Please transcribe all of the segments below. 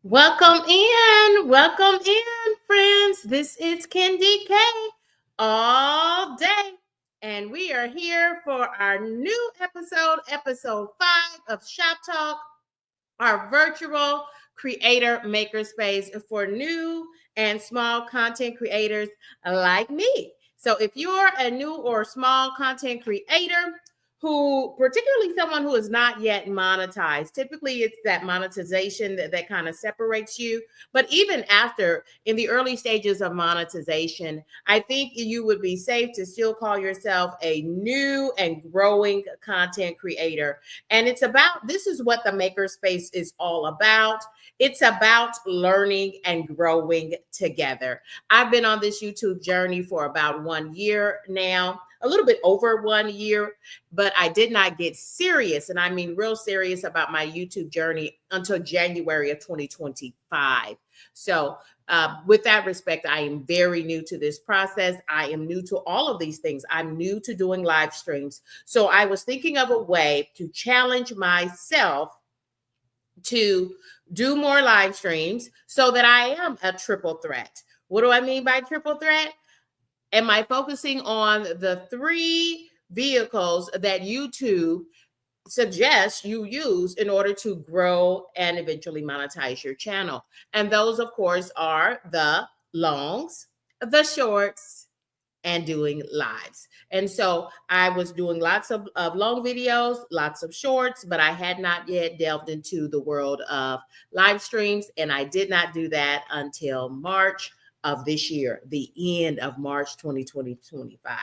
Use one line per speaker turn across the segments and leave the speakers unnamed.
Welcome in, friends. This is Kendi K all day, and we are here for our new episode 5 of Shop Talk, our virtual creator makerspace for new and small content creators like me. So if you're a new or small content creator, who particularly someone who is not yet monetized, typically it's that monetization that kind of separates you. But even after, in the early stages of monetization, I think you would be safe to still call yourself a new and growing content creator. And this is what the makerspace is all about. It's about learning and growing together. I've been on this YouTube journey for about 1 year now, a little bit over 1 year, but I did not get serious, and I mean real serious, about my YouTube journey until January of 2025. So with that respect, I am very new to this process. I am new to all of these things. I'm new to doing live streams. So I was thinking of a way to challenge myself to do more live streams so that I am a triple threat. What do I mean by triple threat? Am I focusing on the 3 vehicles that YouTube suggests you use in order to grow and eventually monetize your channel? And those, of course, are the longs, the shorts, and doing lives. And so I was doing lots of long videos, lots of shorts, but I had not yet delved into the world of live streams. And I did not do that until March of this year, the end of March 2025.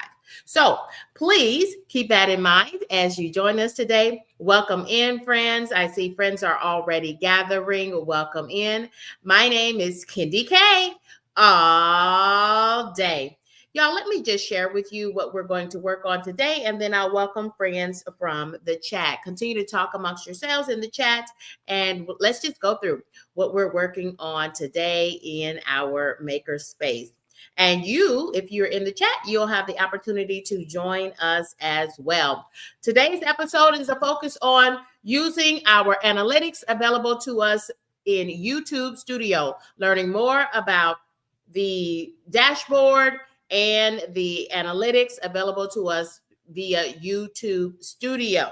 So please keep that in mind as you join us today. Welcome in, friends. I see friends are already gathering. Welcome in. My name is Kendi K all day. Y'all, let me just share with you what we're going to work on today, and then I'll welcome friends from the chat. Continue to talk amongst yourselves in the chat, and let's just go through what we're working on today in our maker space. And you, if you're in the chat, you'll have the opportunity to join us as well. Today's episode is a focus on using our analytics available to us in YouTube Studio, learning more about the dashboard and the analytics available to us via YouTube Studio.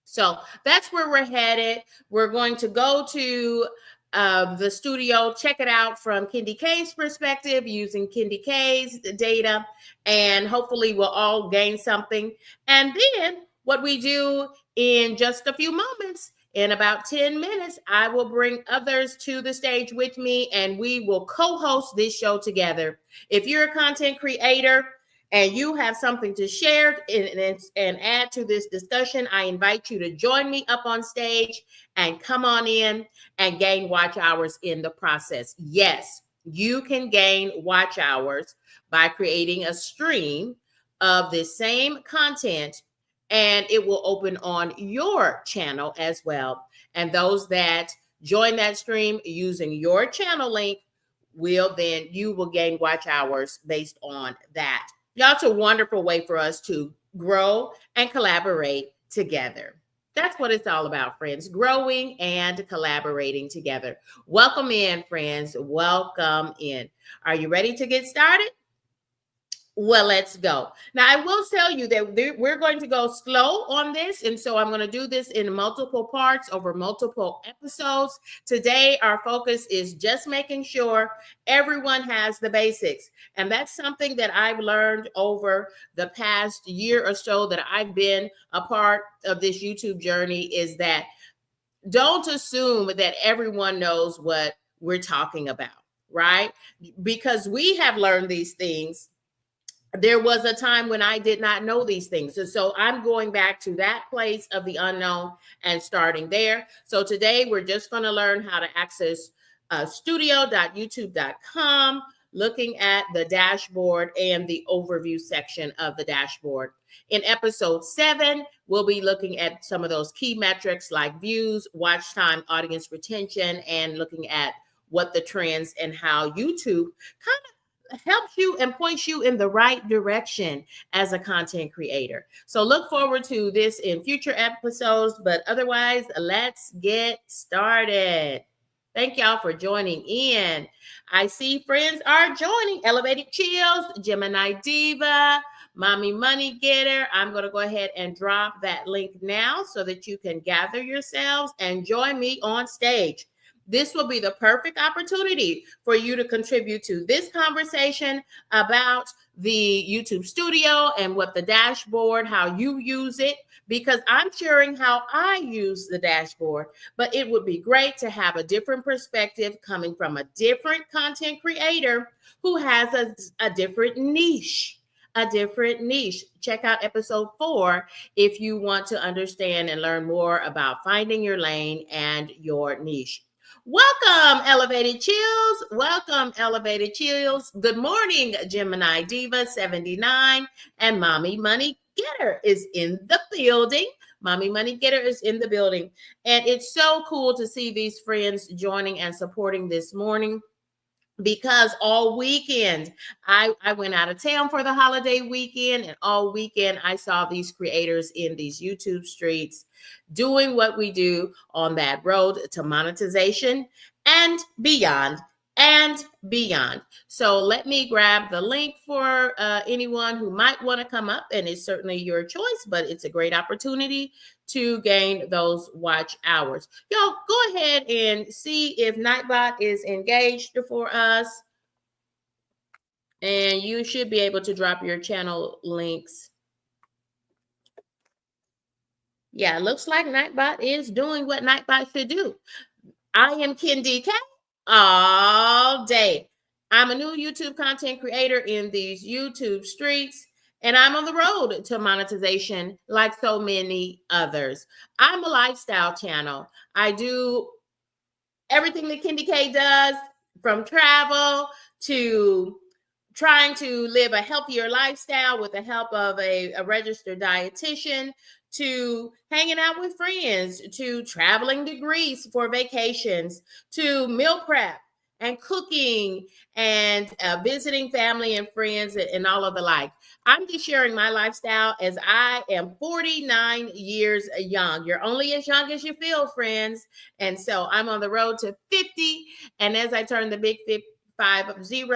So that's where we're headed. We're going to go to the studio, check it out from Kendi K's perspective, using Kendi K's data, and hopefully we'll all gain something. And then what we do in just a few moments, in about 10 minutes, I will bring others to the stage with me, and we will co-host this show together. If you're a content creator and you have something to share and add to this discussion, I invite you to join me up on stage and come on in and gain watch hours in the process. Yes, you can gain watch hours by creating a stream of the same content, and it will open on your channel as well. And those that join that stream using your channel link you will gain watch hours based on that. Y'all, it's a wonderful way for us to grow and collaborate together. That's what it's all about, friends, growing and collaborating together. Welcome in, friends. Welcome in. Are you ready to get started? Well, let's go. Now, I will tell you that we're going to go slow on this. And so I'm going to do this in multiple parts over multiple episodes. Today, our focus is just making sure everyone has the basics. And that's something that I've learned over the past year or so that I've been a part of this YouTube journey, is that don't assume that everyone knows what we're talking about, right? Because we have learned these things. There was a time when I did not know these things. And so I'm going back to that place of the unknown and starting there. So today we're just going to learn how to access studio.youtube.com, looking at the dashboard and the overview section of the dashboard. In episode 7, we'll be looking at some of those key metrics like views, watch time, audience retention, and looking at what the trends and how YouTube kind of helps you and points you in the right direction as a content creator. So look forward to this in future episodes, but otherwise, let's get started. Thank y'all for joining in. I see friends are joining. Elevated Chills, Gemini Diva, Mommy Money Getter. I'm going to go ahead and drop that link now so that you can gather yourselves and join me on stage. This will be the perfect opportunity for you to contribute to this conversation about the YouTube studio and what the dashboard, how you use it, because I'm sharing how I use the dashboard, but it would be great to have a different perspective coming from a different content creator who has a different niche. Check out episode 4 if you want to understand and learn more about finding your lane and your niche. Welcome, Elevated Chills. Welcome, Elevated Chills. Good morning, Gemini Diva 79 and Mommy Money Getter is in the building. Mommy Money Getter is in the building. And it's so cool to see these friends joining and supporting this morning, because all weekend I went out of town for the holiday weekend, and all weekend I saw these creators in these YouTube streets doing what we do on that road to monetization and beyond. So let me grab the link for anyone who might want to come up, and it's certainly your choice, but it's a great opportunity to gain those watch hours. Y'all go ahead and see if Nightbot is engaged for us, and you should be able to drop your channel links. Yeah, looks like Nightbot is doing what Nightbot should do. I am Kendi K all day. I'm a new YouTube content creator in these YouTube streets, and I'm on the road to monetization like so many others. I'm a lifestyle channel. I do everything that Kendi K does, from travel to trying to live a healthier lifestyle with the help of a registered dietitian, to hanging out with friends, to traveling to Greece for vacations, to meal prep and cooking and visiting family and friends and all of the like. I'm just sharing my lifestyle as I am 49 years young. You're only as young as you feel, friends. And so I'm on the road to 50. And as I turn the big 50, 50,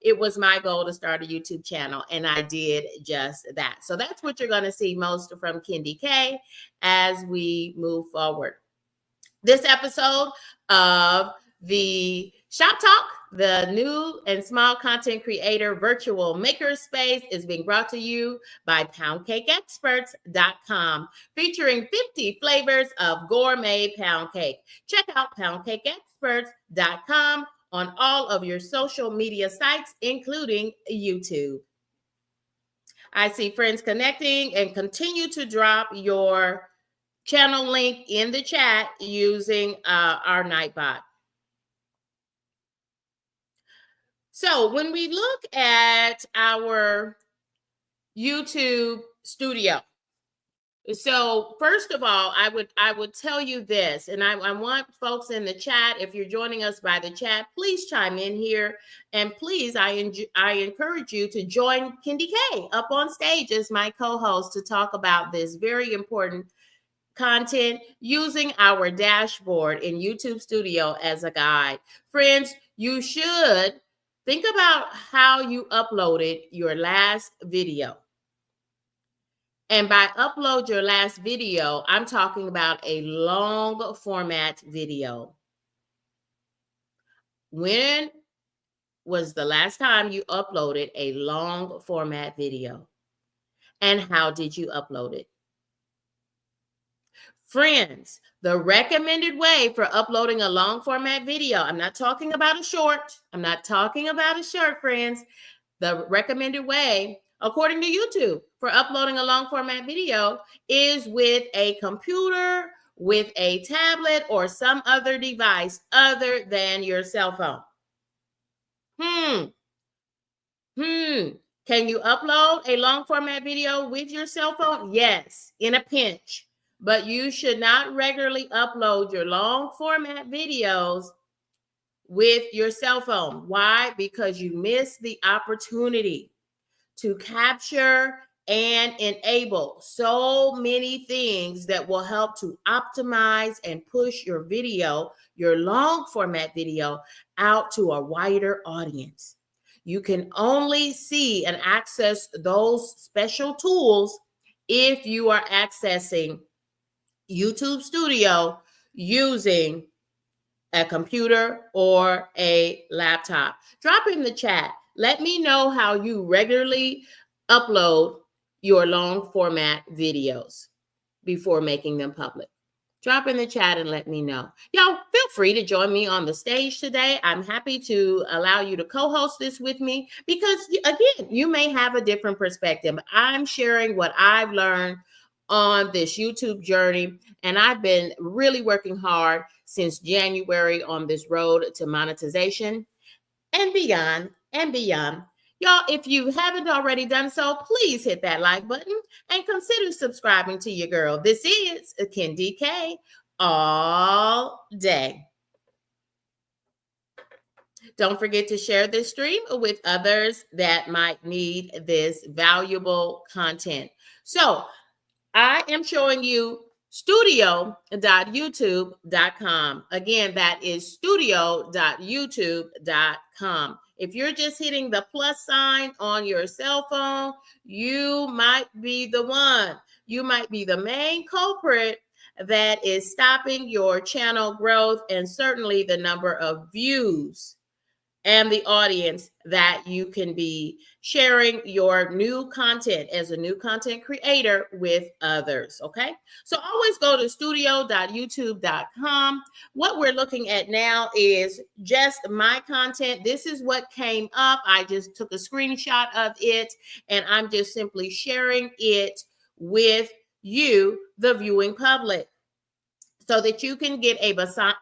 it was my goal to start a YouTube channel, and I did just that. So that's what you're going to see most from Kendi K as we move forward. This episode of the Shop Talk, the new and small content creator virtual makerspace, is being brought to you by poundcakeexperts.com, featuring 50 flavors of gourmet pound cake. Check out poundcakeexperts.com on all of your social media sites, including YouTube. I see friends connecting, and continue to drop your channel link in the chat using our Nightbot. So when we look at our YouTube studio, so first of all, I would tell you this, and I want folks in the chat, if you're joining us by the chat, please chime in here, and please, I encourage you to join Kendi K up on stage as my co-host to talk about this very important content using our dashboard in YouTube Studio as a guide. Friends, you should think about how you uploaded your last video. And by upload your last video, I'm talking about a long format video. When was the last time you uploaded a long format video? And how did you upload it? Friends, the recommended way for uploading a long format video, I'm not talking about a short. I'm not talking about a short, friends. The recommended way, according to YouTube, for uploading a long format video is with a computer, with a tablet, or some other device other than your cell phone. Can you upload a long format video with your cell phone? Yes, in a pinch. But you should not regularly upload your long format videos with your cell phone. Why? Because you miss the opportunity to capture and enable so many things that will help to optimize and push your video, your long format video, out to a wider audience. You can only see and access those special tools if you are accessing YouTube Studio using a computer or a laptop. Drop in the chat. Let me know how you regularly upload your long format videos before making them public. Drop in the chat and let me know. Y'all, feel free to join me on the stage today. I'm happy to allow you to co-host this with me because, again, you may have a different perspective. I'm sharing what I've learned on this YouTube journey, and I've been really working hard since January on this road to monetization and beyond and beyond. Y'all, if you haven't already done so, please hit that like button and consider subscribing to your girl. This is Kendi K all day. Don't forget to share this stream with others that might need this valuable content. So I am showing you studio.youtube.com. Again, that is studio.youtube.com. If you're just hitting the plus sign on your cell phone, you might be the one. You might be the main culprit that is stopping your channel growth and certainly the number of views and the audience that you can be sharing your new content as a new content creator with others, okay? So always go to studio.youtube.com. What we're looking at now is just my content. This is what came up. I just took a screenshot of it, and I'm just simply sharing it with you, the viewing public, so that you can get a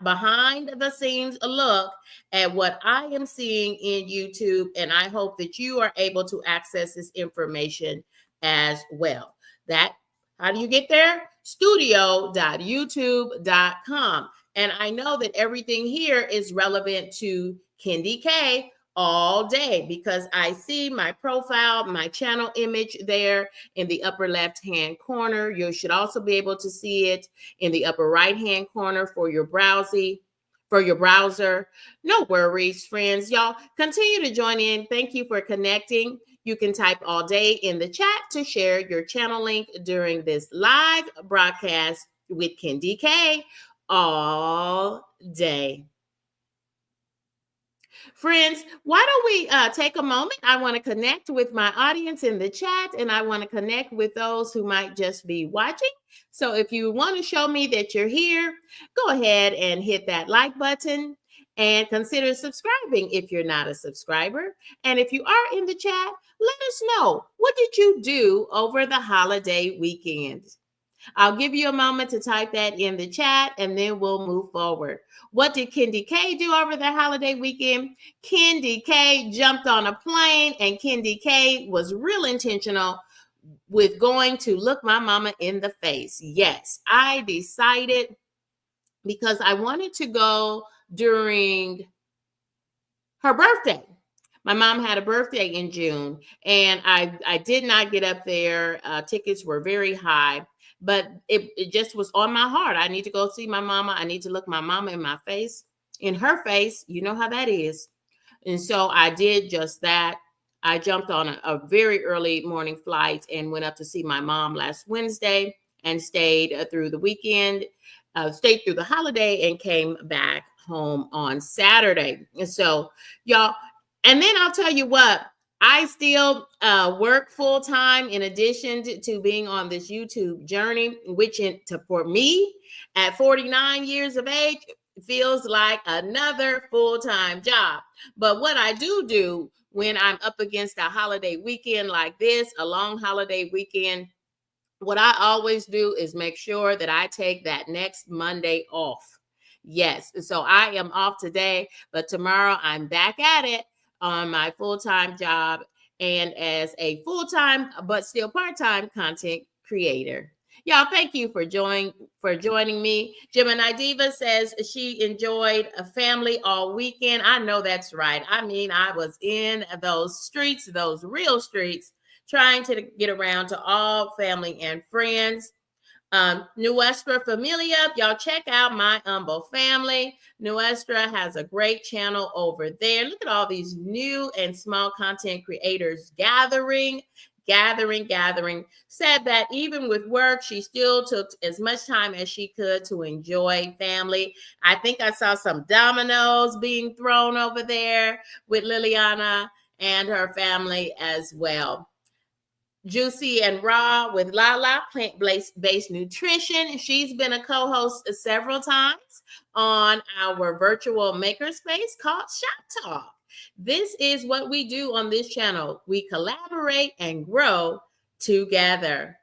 behind the scenes look at what I am seeing in YouTube. And I hope that you are able to access this information as well. How do you get there? Studio.youtube.com. And I know that everything here is relevant to Kendi K all day because I see my profile, my channel image there in the upper left-hand corner. You should also be able to see it in the upper right-hand corner for your browser. No worries, friends. Y'all continue to join in. Thank you for connecting. You can type all day in the chat to share your channel link during this live broadcast with Kendi K all day. Friends, why don't we take a moment? I want to connect with my audience in the chat, and I want to connect with those who might just be watching. So if you want to show me that you're here, go ahead and hit that like button and consider subscribing if you're not a subscriber. And if you are in the chat, let us know, what did you do over the holiday weekend? I'll give you a moment to type that in the chat, and then we'll move forward. What did Kendi K do over the holiday weekend? Kendi K jumped on a plane, and Kendi K was real intentional with going to look my mama in the face. Yes, I decided because I wanted to go during her birthday. My mom had a birthday in June, and I did not get up there. Tickets were very high. But it just was on my heart. I need to go see my mama. I need to look my mama in my face, in her face. You know how that is. And so I did just that. I jumped on a very early morning flight and went up to see my mom last Wednesday and stayed through the weekend, stayed through the holiday, and came back home on Saturday. And so, y'all, and then I'll tell you what, I still work full time in addition to being on this YouTube journey, which for me at 49 years of age feels like another full-time job. But what I do when I'm up against a holiday weekend like this, a long holiday weekend, what I always do is make sure that I take that next Monday off. Yes, so I am off today, but tomorrow I'm back at it on my full-time job. and as a full-time but still part-time content creator. Y'all, thank you for joining me. Gemini Diva says she enjoyed a family all weekend. I know that's right. I mean, I was in those streets, those real streets, trying to get around to all family and friends. Nuestra Familia, y'all check out my humble family. Nuestra has a great channel over there. Look at all these new and small content creators gathering. Said that even with work, she still took as much time as she could to enjoy family. I think I saw some dominoes being thrown over there with Liliana and her family as well. Juicy and Raw with Lala, plant-based nutrition. She's been a co-host several times on our virtual makerspace called Shop Talk. This is what we do on this channel. We collaborate and grow together.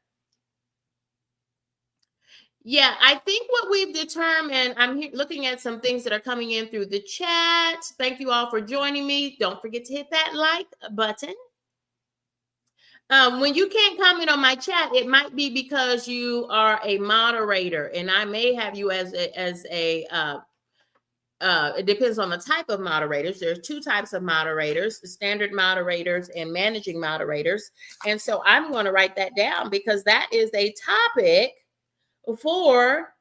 Yeah, I think what we've determined, I'm looking at some things that are coming in through the chat. Thank you all for joining me. Don't forget to hit that like button. When you can't comment on my chat, it might be because you are a moderator, and I may have you as a it depends on the type of moderators. There's two types of moderators: standard moderators and managing moderators. And so I'm going to write that down because that is a topic for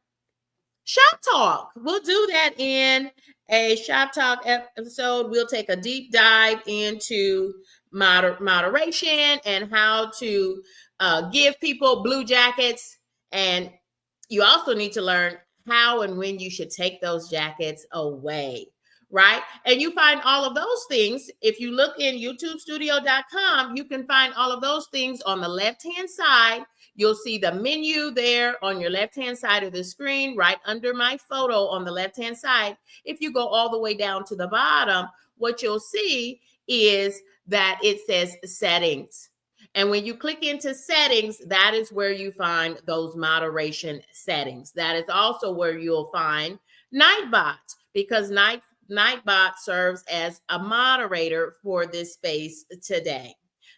Shop Talk. We'll do that in a Shop Talk episode. We'll take a deep dive into moderation and how to give people blue jackets. And you also need to learn how and when you should take those jackets away, right? And you find all of those things. If you look in youtubestudio.com, you can find all of those things on the left-hand side. You'll see the menu there on your left-hand side of the screen, right under my photo on the left-hand side. If you go all the way down to the bottom, what you'll see is that it says settings. And when you click into settings, that is where you find those moderation settings. That is also where you'll find Nightbot, because Nightbot serves as a moderator for this space today.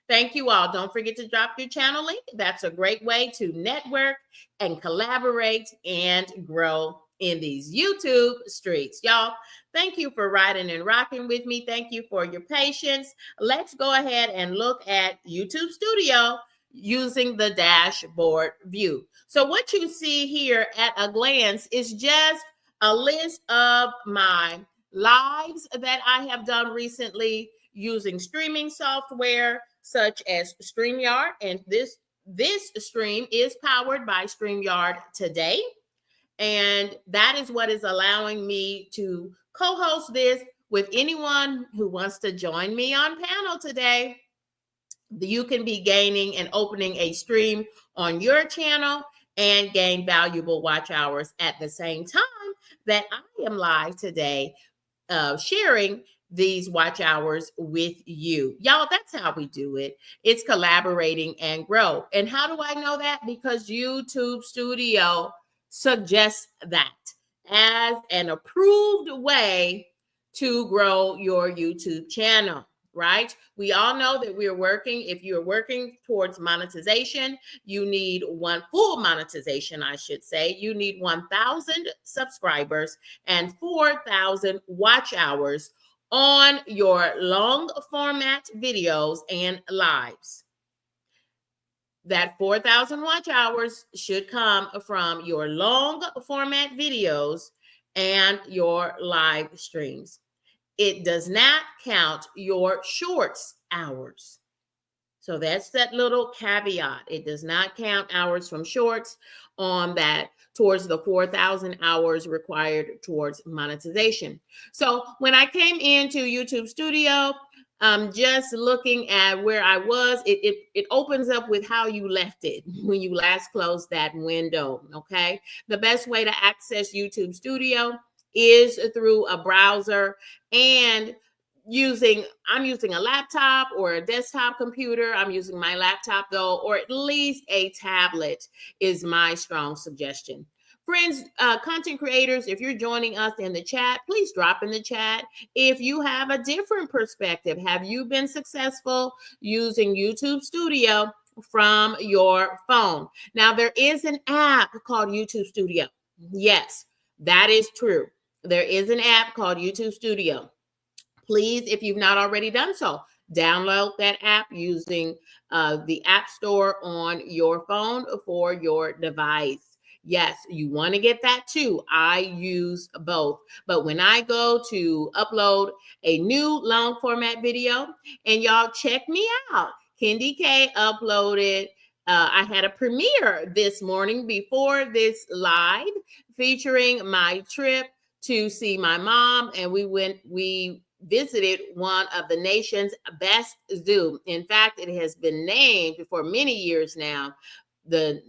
Thank you all. Don't forget to drop your channel link. That's a great way to network and collaborate and grow in these YouTube streets. Y'all, thank you for riding and rocking with me. Thank you for your patience. Let's go ahead and look at YouTube Studio using the dashboard view. So what you see here at a glance is just a list of my lives that I have done recently using streaming software such as StreamYard. And this stream is powered by StreamYard today. And that is what is allowing me to co-host this with anyone who wants to join me on panel today. You can be gaining and opening a stream on your channel and gain valuable watch hours at the same time that I am live today, sharing these watch hours with you. Y'all, that's how we do it. It's collaborating and grow. And how do I know that? Because YouTube Studio suggests that as an approved way to grow your YouTube channel, right? We all know that we're working. If you're working towards monetization, you need full monetization, I should say. You need 1,000 subscribers and 4,000 watch hours on your long format videos and lives. That 4,000 watch hours should come from your long format videos and your live streams. It does not count your shorts hours. So that's that little caveat. It does not count hours from shorts on that towards the 4,000 hours required towards monetization. So when I came into YouTube Studio, just looking at where I was, it opens up with how you left it when you last closed that window, okay? The best way to access YouTube Studio is through a browser, and I'm using a laptop or a desktop computer. I'm using my laptop though, or at least a tablet is my strong suggestion. Friends, content creators, if you're joining us in the chat, please drop in the chat if you have a different perspective. Have you been successful using YouTube Studio from your phone? Now, there is an app called YouTube Studio. Yes, that is true. There is an app called YouTube Studio. Please, if you've not already done so, download that app using the App Store on your phone for your device. Yes, you want to get that too. I use both. But when I go to upload a new long format video, and y'all check me out, Kendi K uploaded. I had a premiere this morning before this live featuring my trip to see my mom, and we visited one of the nation's best zoo. In fact, it has been named for many years now the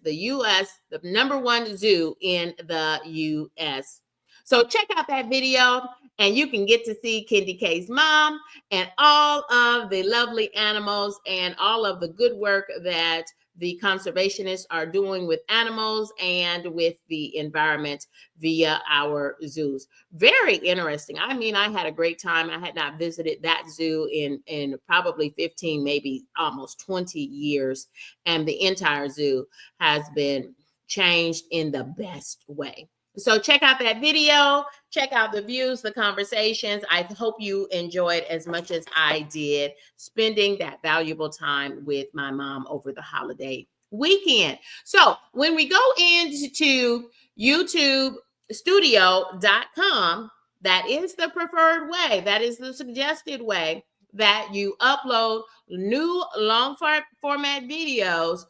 U.S., the number one zoo in the U.S. So check out that video and you can get to see Kendi K's mom and all of the lovely animals and all of the good work that the conservationists are doing with animals and with the environment via our zoos. Very interesting. I mean, I had a great time. I had not visited that zoo in probably 15, maybe almost 20 years. And the entire zoo has been changed in the best way. So check out that video, check out the views, the conversations. I hope you enjoyed as much as I did spending that valuable time with my mom over the holiday weekend. So when we go into YouTubestudio.com, that is the preferred way. That is the suggested way that you upload new long format videos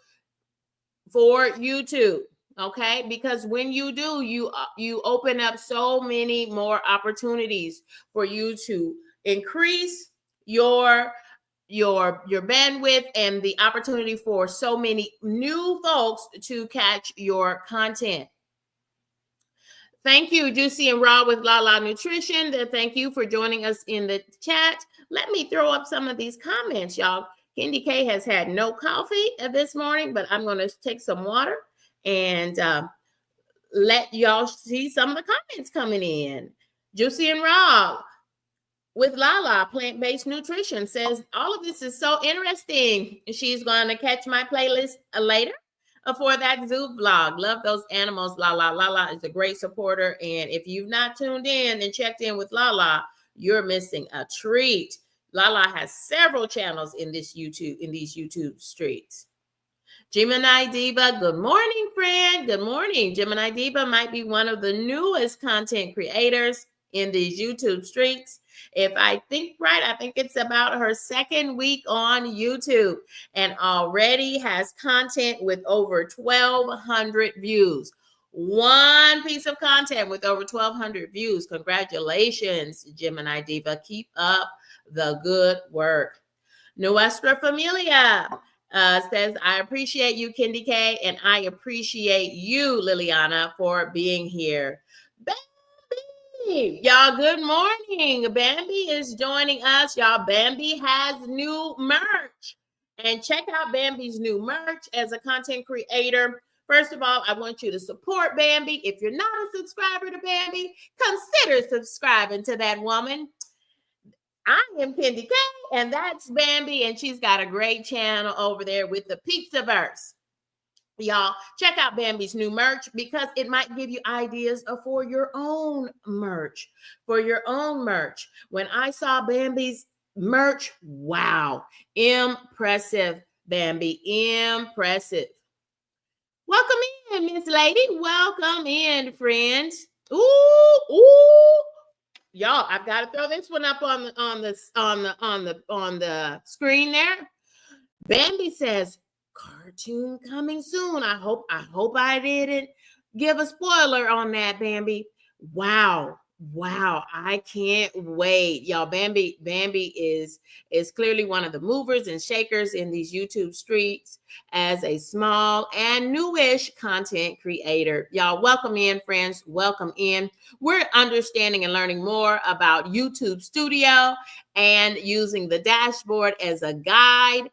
for YouTube. Okay, because when you do, you open up so many more opportunities for you to increase your bandwidth and the opportunity for so many new folks to catch your content. Thank you, Juicy and Raw with Lala Nutrition. Thank you for joining us in the chat. Let me throw up some of these comments, y'all. Kendi K has had no coffee this morning, but I'm going to take some water and let y'all see some of the comments coming in. Juicy and Raw with Lala, plant-based nutrition, says all of this is so interesting. She's going to catch my playlist later for that zoo vlog. Love those animals, Lala. Lala is a great supporter, and if you've not tuned in and checked in with Lala, you're missing a treat. Lala has several channels in these YouTube streets. Gemini Diva, good morning, friend. Good morning. Gemini Diva might be one of the newest content creators in these YouTube streets. If I think right, I think it's about her second week on YouTube and already has content with over 1,200 views. One piece of content with over 1,200 views. Congratulations, Gemini Diva. Keep up the good work. Nuestra Familia says, I appreciate you, Kendi K, and I appreciate you, Liliana, for being here. Bambi, y'all, good morning. Bambi is joining us. Y'all, Bambi has new merch. And check out Bambi's new merch as a content creator. First of all, I want you to support Bambi. If you're not a subscriber to Bambi, consider subscribing to that woman. I am Kendi K, and that's Bambi, and she's got a great channel over there with the Pizzaverse. Y'all, check out Bambi's new merch because it might give you ideas for your own merch. When I saw Bambi's merch, wow, impressive, Bambi, impressive. Welcome in, Miss Lady. Welcome in, friends. Ooh. Y'all, I've got to throw this one up on the screen there. Bambi says, cartoon coming soon. I hope I didn't give a spoiler on that, Bambi. Wow. I can't wait. Y'all, Bambi is clearly one of the movers and shakers in these YouTube streets as a small and newish content creator. Y'all, welcome in, friends. Welcome in. We're understanding and learning more about YouTube Studio and using the dashboard as a guide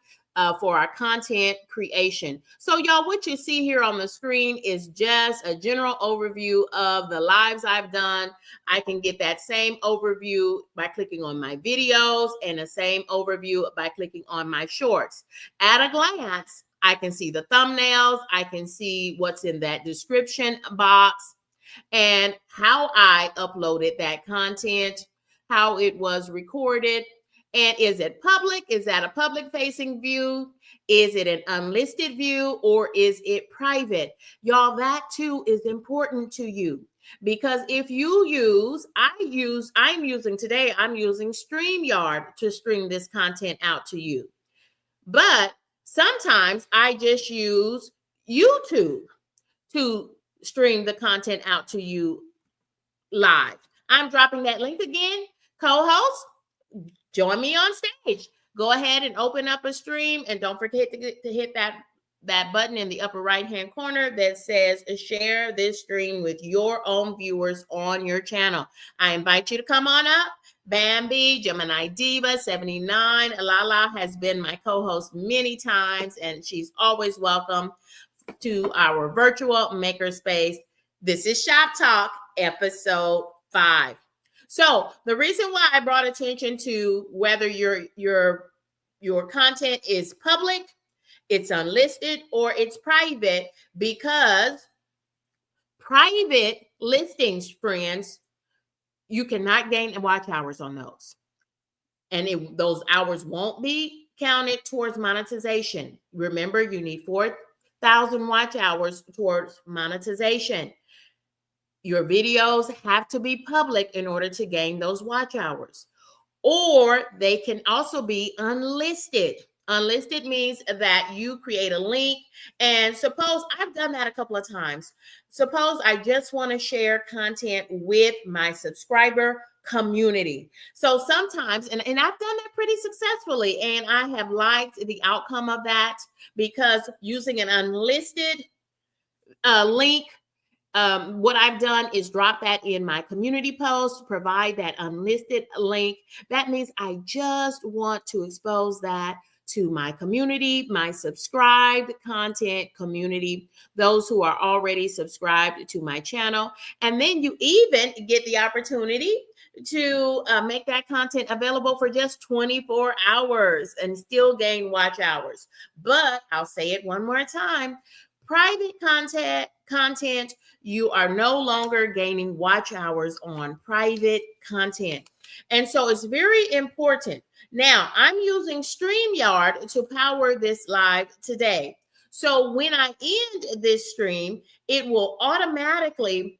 for our content creation. So y'all, what you see here on the screen is just a general overview of the lives I've done. I can get that same overview by clicking on my videos and the same overview by clicking on my shorts. At a glance, I can see the thumbnails. I can see what's in that description box and how I uploaded that content, how it was recorded. And is it public? Is that a public facing view? Is it an unlisted view or is it private? Y'all, that too is important to you. Because if you I'm using StreamYard to stream this content out to you. But sometimes I just use YouTube to stream the content out to you live. I'm dropping that link again. Co-host, join me on stage. Go ahead and open up a stream, and don't forget to hit that button in the upper right-hand corner that says share this stream with your own viewers on your channel. I invite you to come on up. Bambi, Gemini Diva 79, Lala has been my co-host many times, and she's always welcome to our virtual makerspace. This is Shop Talk, episode 5. So the reason why I brought attention to whether your content is public, it's unlisted, or it's private, because private listings, friends, you cannot gain watch hours on those. And those hours won't be counted towards monetization. Remember, you need 4,000 watch hours towards monetization. Your videos have to be public in order to gain those watch hours. Or they can also be unlisted. Unlisted means that you create a link, and suppose I've done that a couple of times. Suppose I just want to share content with my subscriber community. So sometimes, and I've done that pretty successfully, and I have liked the outcome of that, because using an unlisted link, what I've done is drop that in my community post, provide that unlisted link. That means I just want to expose that to my community, my subscribed content community, those who are already subscribed to my channel. And then you even get the opportunity to make that content available for just 24 hours and still gain watch hours. But I'll say it one more time. Private content, you are no longer gaining watch hours on private content. And so it's very important. Now, I'm using StreamYard to power this live today. So when I end this stream, it will automatically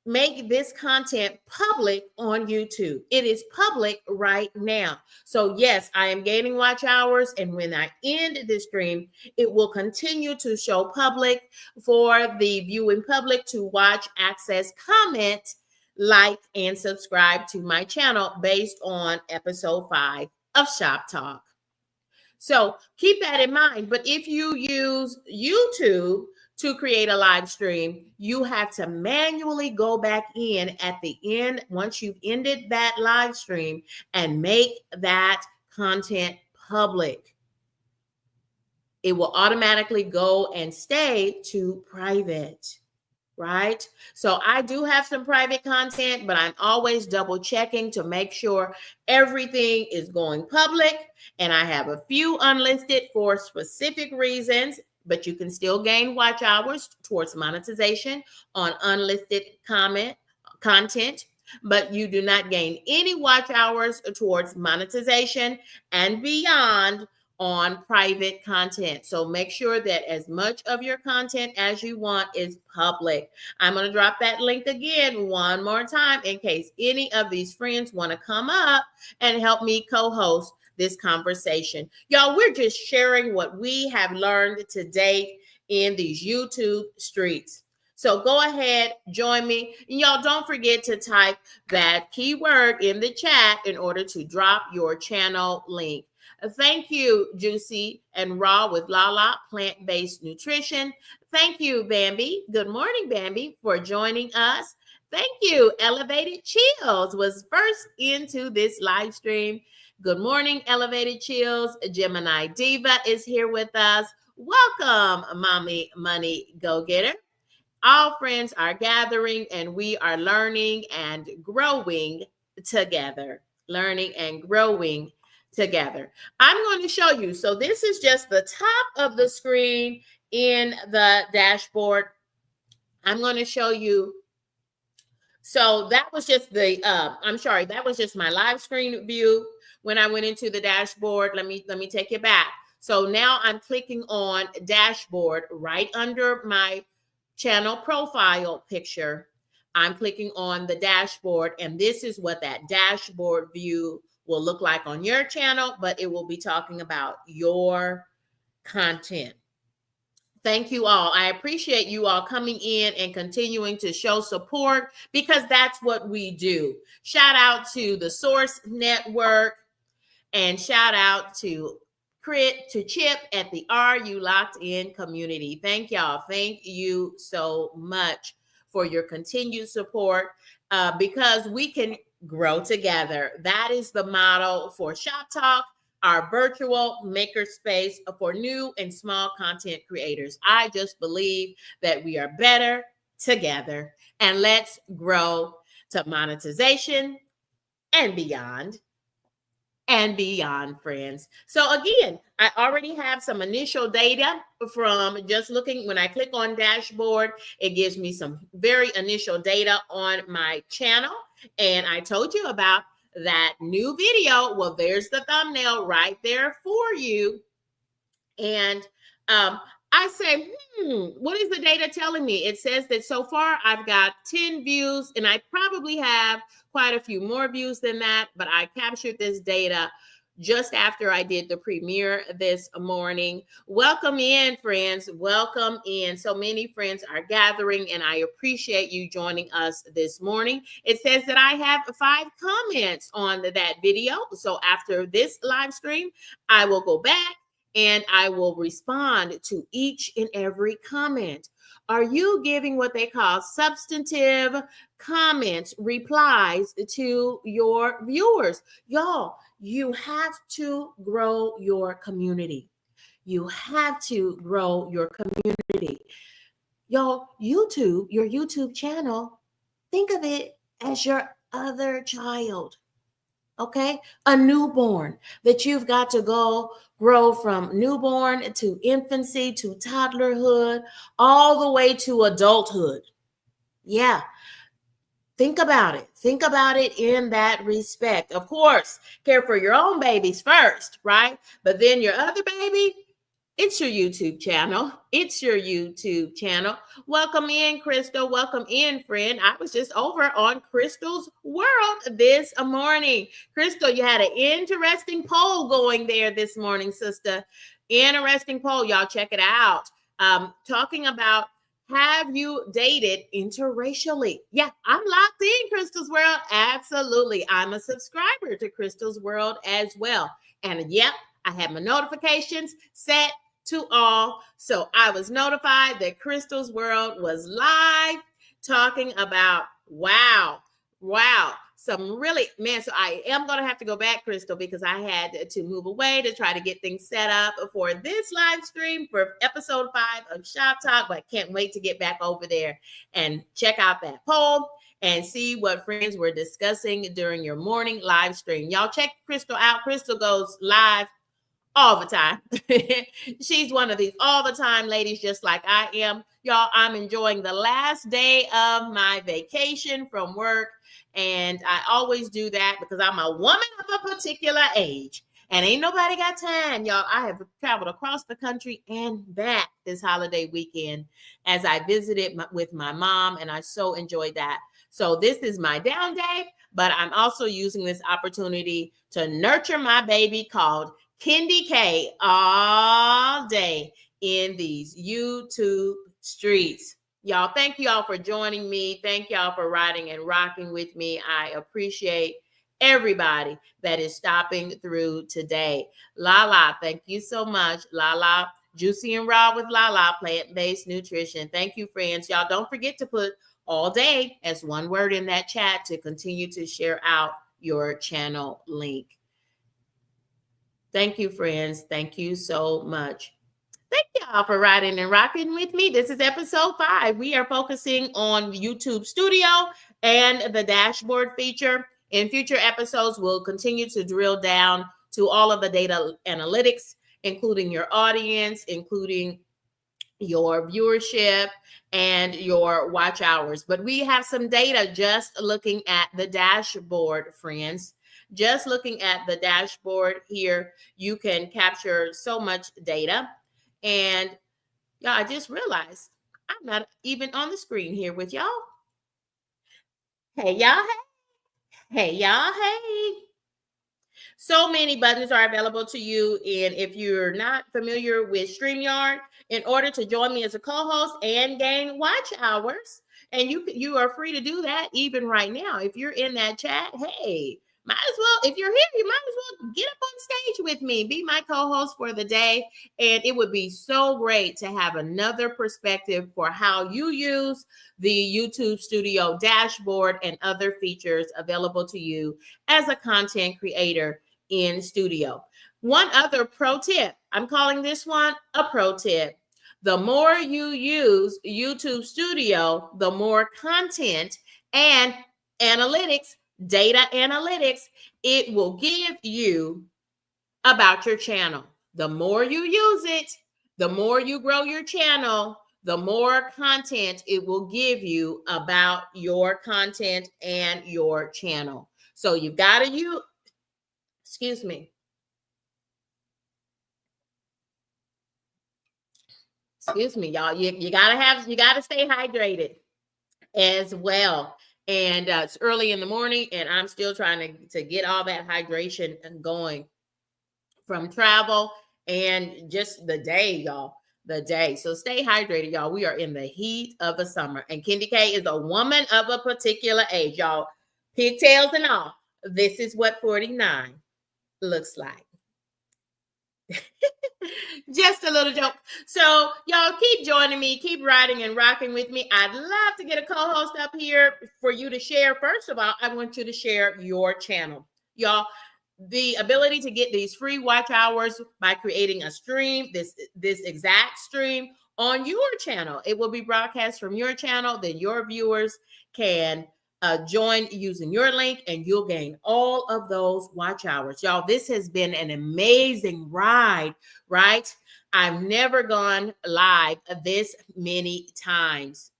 make this content public on YouTube. It is public right now. So yes, I am gaining watch hours. And when I end this stream, it will continue to show public for the viewing public to watch, access, comment, like, and subscribe to my channel based on episode 5 of Shop Talk. So keep that in mind. But if you use YouTube to create a live stream, you have to manually go back in at the end, once you've ended that live stream, and make that content public. It will automatically go and stay to private, right? So I do have some private content, but I'm always double checking to make sure everything is going public. And I have a few unlisted for specific reasons, but you can still gain watch hours towards monetization on unlisted content, but you do not gain any watch hours towards monetization and beyond on private content. So make sure that as much of your content as you want is public. I'm going to drop that link again one more time in case any of these friends want to come up and help me co-host this conversation. Y'all, we're just sharing what we have learned to date in these YouTube streets. So go ahead, join me. And y'all, don't forget to type that keyword in the chat in order to drop your channel link. Thank you, Juicy and Raw with Lala, plant-based nutrition. Thank you, Bambi. Good morning, Bambi, for joining us. Thank you. Elevated Chills was first into this live stream. Good morning, Elevated Chills. Gemini Diva is here with us. Welcome, Mommy Money Go Getter. All friends are gathering and we are learning and growing together. Learning and growing together. I'm going to show you. So this is just the top of the screen in the dashboard. I'm going to show you. So that was just that was just my live screen view. When I went into the dashboard, let me take you back. So now I'm clicking on dashboard right under my channel profile picture. I'm clicking on the dashboard, and this is what that dashboard view will look like on your channel, but it will be talking about your content. Thank you all. I appreciate you all coming in and continuing to show support, because that's what we do. Shout out to the Source Network, and shout out to Chip at the Are You Locked In community. Thank y'all. Thank you so much for your continued support, because we can grow together. That is the motto for Shop Talk, our virtual makerspace for new and small content creators. I just believe that we are better together, and let's grow to monetization and beyond. And beyond, friends. So again, I already have some initial data from just looking. When I click on dashboard, it gives me some very initial data on my channel. And I told you about that new video. Well, there's the thumbnail right there for you. And I say, what is the data telling me? It says that so far I've got 10 views, and I probably have quite a few more views than that, but I captured this data just after I did the premiere this morning. Welcome in, friends. Welcome in. So many friends are gathering, and I appreciate you joining us this morning. It says that I have 5 comments on that video. So after this live stream, I will go back and I will respond to each and every comment. Are you giving what they call substantive comments, replies to your viewers? Y'all, you have to grow your community. You have to grow your community. Y'all, your YouTube channel, think of it as your other child. Okay, a newborn that you've got to go grow from newborn to infancy to toddlerhood, all the way to adulthood. Yeah, think about it. Think about it in that respect. Of course, care for your own babies first, right? But then your other baby, it's your YouTube channel. It's your YouTube channel. Welcome in, Crystal. Welcome in, friend. I was just over on Crystal's World this morning. Crystal, you had an interesting poll going there this morning, sister. Interesting poll. Y'all check it out. Talking about, have you dated interracially? Yeah, I'm locked in, Crystal's World. Absolutely. I'm a subscriber to Crystal's World as well. And yep, I have my notifications set to all. So I was notified that Crystal's World was live, talking about, wow, some really, man, so I am going to have to go back, Crystal, because I had to move away to try to get things set up for this live stream for episode 5 of Shop Talk, but I can't wait to get back over there and check out that poll and see what friends were discussing during your morning live stream. Y'all check Crystal out. Crystal goes live all the time. She's one of these all the time ladies, just like I am. Y'all, I'm enjoying the last day of my vacation from work. And I always do that because I'm a woman of a particular age. And ain't nobody got time, y'all. I have traveled across the country and back this holiday weekend as I visited with my mom, and I so enjoyed that. So this is my down day, but I'm also using this opportunity to nurture my baby called Kendi K all day in these YouTube streets. Y'all, thank y'all for joining me. Thank y'all for riding and rocking with me. I appreciate everybody that is stopping through today. Lala, thank you so much. Lala, Juicy and Raw with Lala, plant-based nutrition. Thank you, friends. Y'all, don't forget to put all day as one word in that chat to continue to share out your channel link. Thank you, friends. Thank you so much. Thank y'all for riding and rocking with me. This is episode 5. We are focusing on YouTube Studio and the dashboard feature. In future episodes, we'll continue to drill down to all of the data analytics, including your audience, including your viewership and your watch hours. But we have some data just looking at the dashboard, friends. Just looking at the dashboard here, you can capture so much data. And y'all, I just realized I'm not even on the screen here with y'all. Hey, y'all. Hey, y'all. Hey. So many buttons are available to you. And if you're not familiar with StreamYard, in order to join me as a co-host and gain watch hours, and you are free to do that even right now. If you're in that chat, hey, might as well, if you're here, you might as well get up on stage with me, be my co-host for the day. And it would be so great to have another perspective for how you use the YouTube Studio dashboard and other features available to you as a content creator in studio. One other pro tip, I'm calling this one a pro tip. The more you use YouTube Studio, the more content and analytics, data analytics, it will give you about your channel. The more you use it, the more you grow your channel, the more content it will give you about your content and your channel. So you've got to use, excuse me. Excuse me, y'all. You gotta stay hydrated as well. And it's early in the morning, and I'm still trying to get all that hydration going from travel and just the day, y'all. The day. So stay hydrated, y'all. We are in the heat of the summer, and Kendi K is a woman of a particular age, y'all. Pigtails and all. This is what 49 looks like. Just a little joke. So y'all keep joining me, keep riding and rocking with me. I'd love to get a co-host up here for you to share. First of all, I want you to share your channel. Y'all, the ability to get these free watch hours by creating a stream, this exact stream on your channel. It will be broadcast from your channel. Then your viewers can join using your link, and you'll gain all of those watch hours. Y'all, this has been an amazing ride, right? I've never gone live this many times.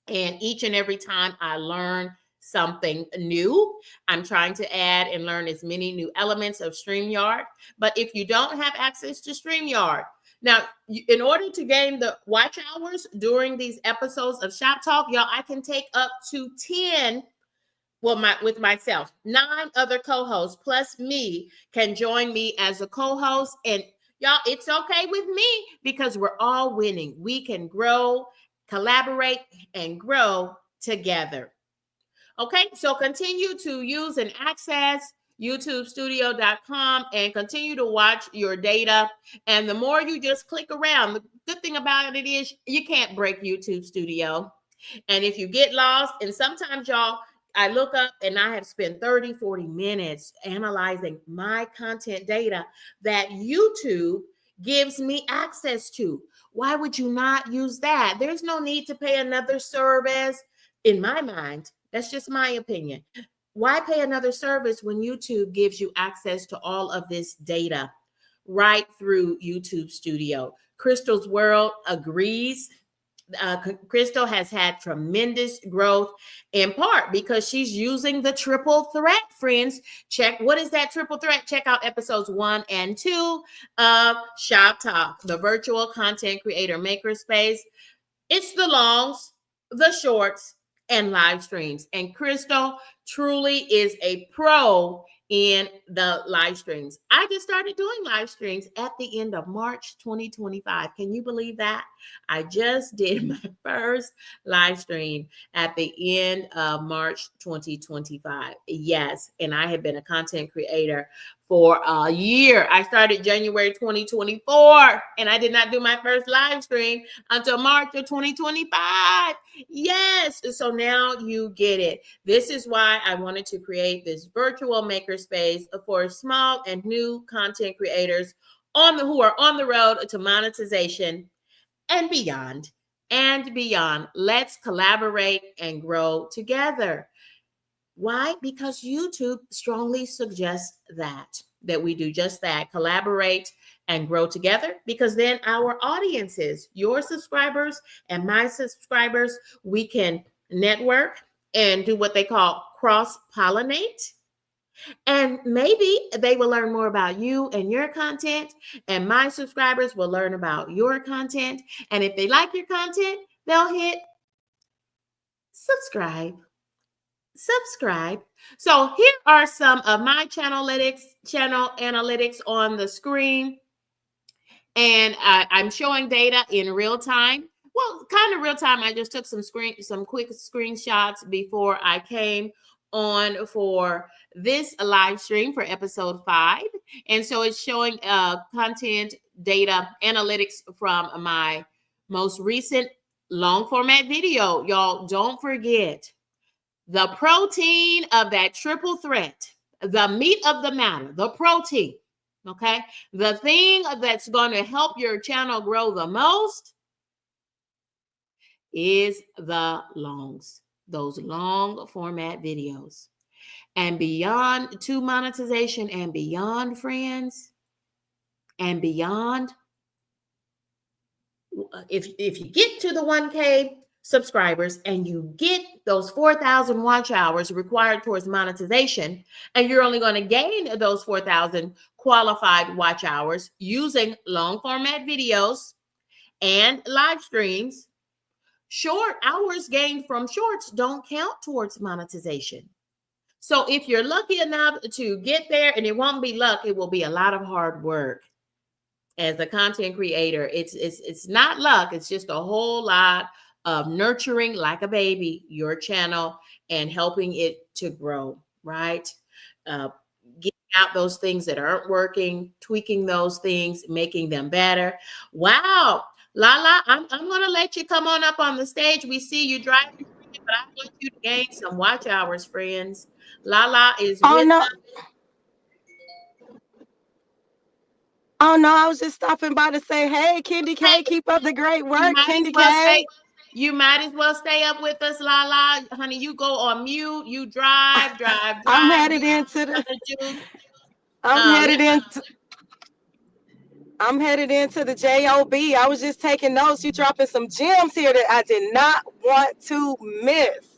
And each and every time I learn something new. I'm trying to add and learn as many new elements of StreamYard. But if you don't have access to StreamYard, now, in order to gain the watch hours during these episodes of Shop Talk, y'all, I can take up to 10, with myself, 9 other co-hosts plus me can join me as a co-host. And y'all, it's okay with me because we're all winning. We can grow, collaborate, and grow together. Okay, so continue to use and access YouTubestudio.com and continue to watch your data. And the more you just click around, the good thing about it is you can't break YouTube Studio. And if you get lost, and sometimes y'all, I look up and I have spent 30, 40 minutes analyzing my content data that YouTube gives me access to. Why would you not use that? There's no need to pay another service in my mind. That's just my opinion. Why pay another service when YouTube gives you access to all of this data right through YouTube Studio? Crystal's World agrees. Crystal has had tremendous growth in part because she's using the triple threat, friends. Check what is that triple threat? Check out episodes 1 and 2 of Shop Talk, the virtual content creator makerspace. It's the longs, the shorts, and live streams. And Crystal truly is a pro in the live streams. I just started doing live streams at the end of March 2025. Can you believe that? I just did my first live stream at the end of March 2025. Yes, and I have been a content creator for a year. I started January 2024, and I did not do my first live stream until March of 2025. Yes. So now you get it. This is why I wanted to create this virtual makerspace for small and new content creators who are on the road to monetization and beyond. And beyond. Let's collaborate and grow together. Why? Because YouTube strongly suggests that we do just that, collaborate and grow together, because then our audiences, your subscribers and my subscribers, we can network and do what they call cross-pollinate. And maybe they will learn more about you and your content, and my subscribers will learn about your content. And if they like your content, they'll hit subscribe. So here are some of my channel analytics on the screen. And I'm showing data in real time. Well, kind of real time. I just took some quick screenshots before I came on for this live stream for episode 5. And so it's showing content data analytics from my most recent long format video. Y'all don't forget, the protein of that triple threat, the meat of the matter, the protein, okay? The thing that's going to help your channel grow the most is the longs, those long format videos. And beyond to monetization and beyond, friends, and beyond, if you get to the 1K subscribers and you get those 4,000 watch hours required towards monetization, and you're only going to gain those 4,000 qualified watch hours using long format videos and live streams, short hours gained from shorts don't count towards monetization. So if you're lucky enough to get there, and it won't be luck, it will be a lot of hard work. As a content creator, it's not luck. It's just a whole lot of nurturing like a baby your channel and helping it to grow, right? Getting out those things that aren't working, tweaking those things, making them better. Wow. Lala, I'm going to let you come on up on the stage. We see you driving, but I want you to gain some watch hours, friends. Lala is with us.
Oh no, I was just stopping by to say, hey, Candy K, keep up the great work, Candy K.
You might as well stay up with us, Lala. Honey, you go on mute. You drive.
I'm headed into the I'm headed into the JOB. I was just taking notes. You dropping some gems here that I did not want to miss.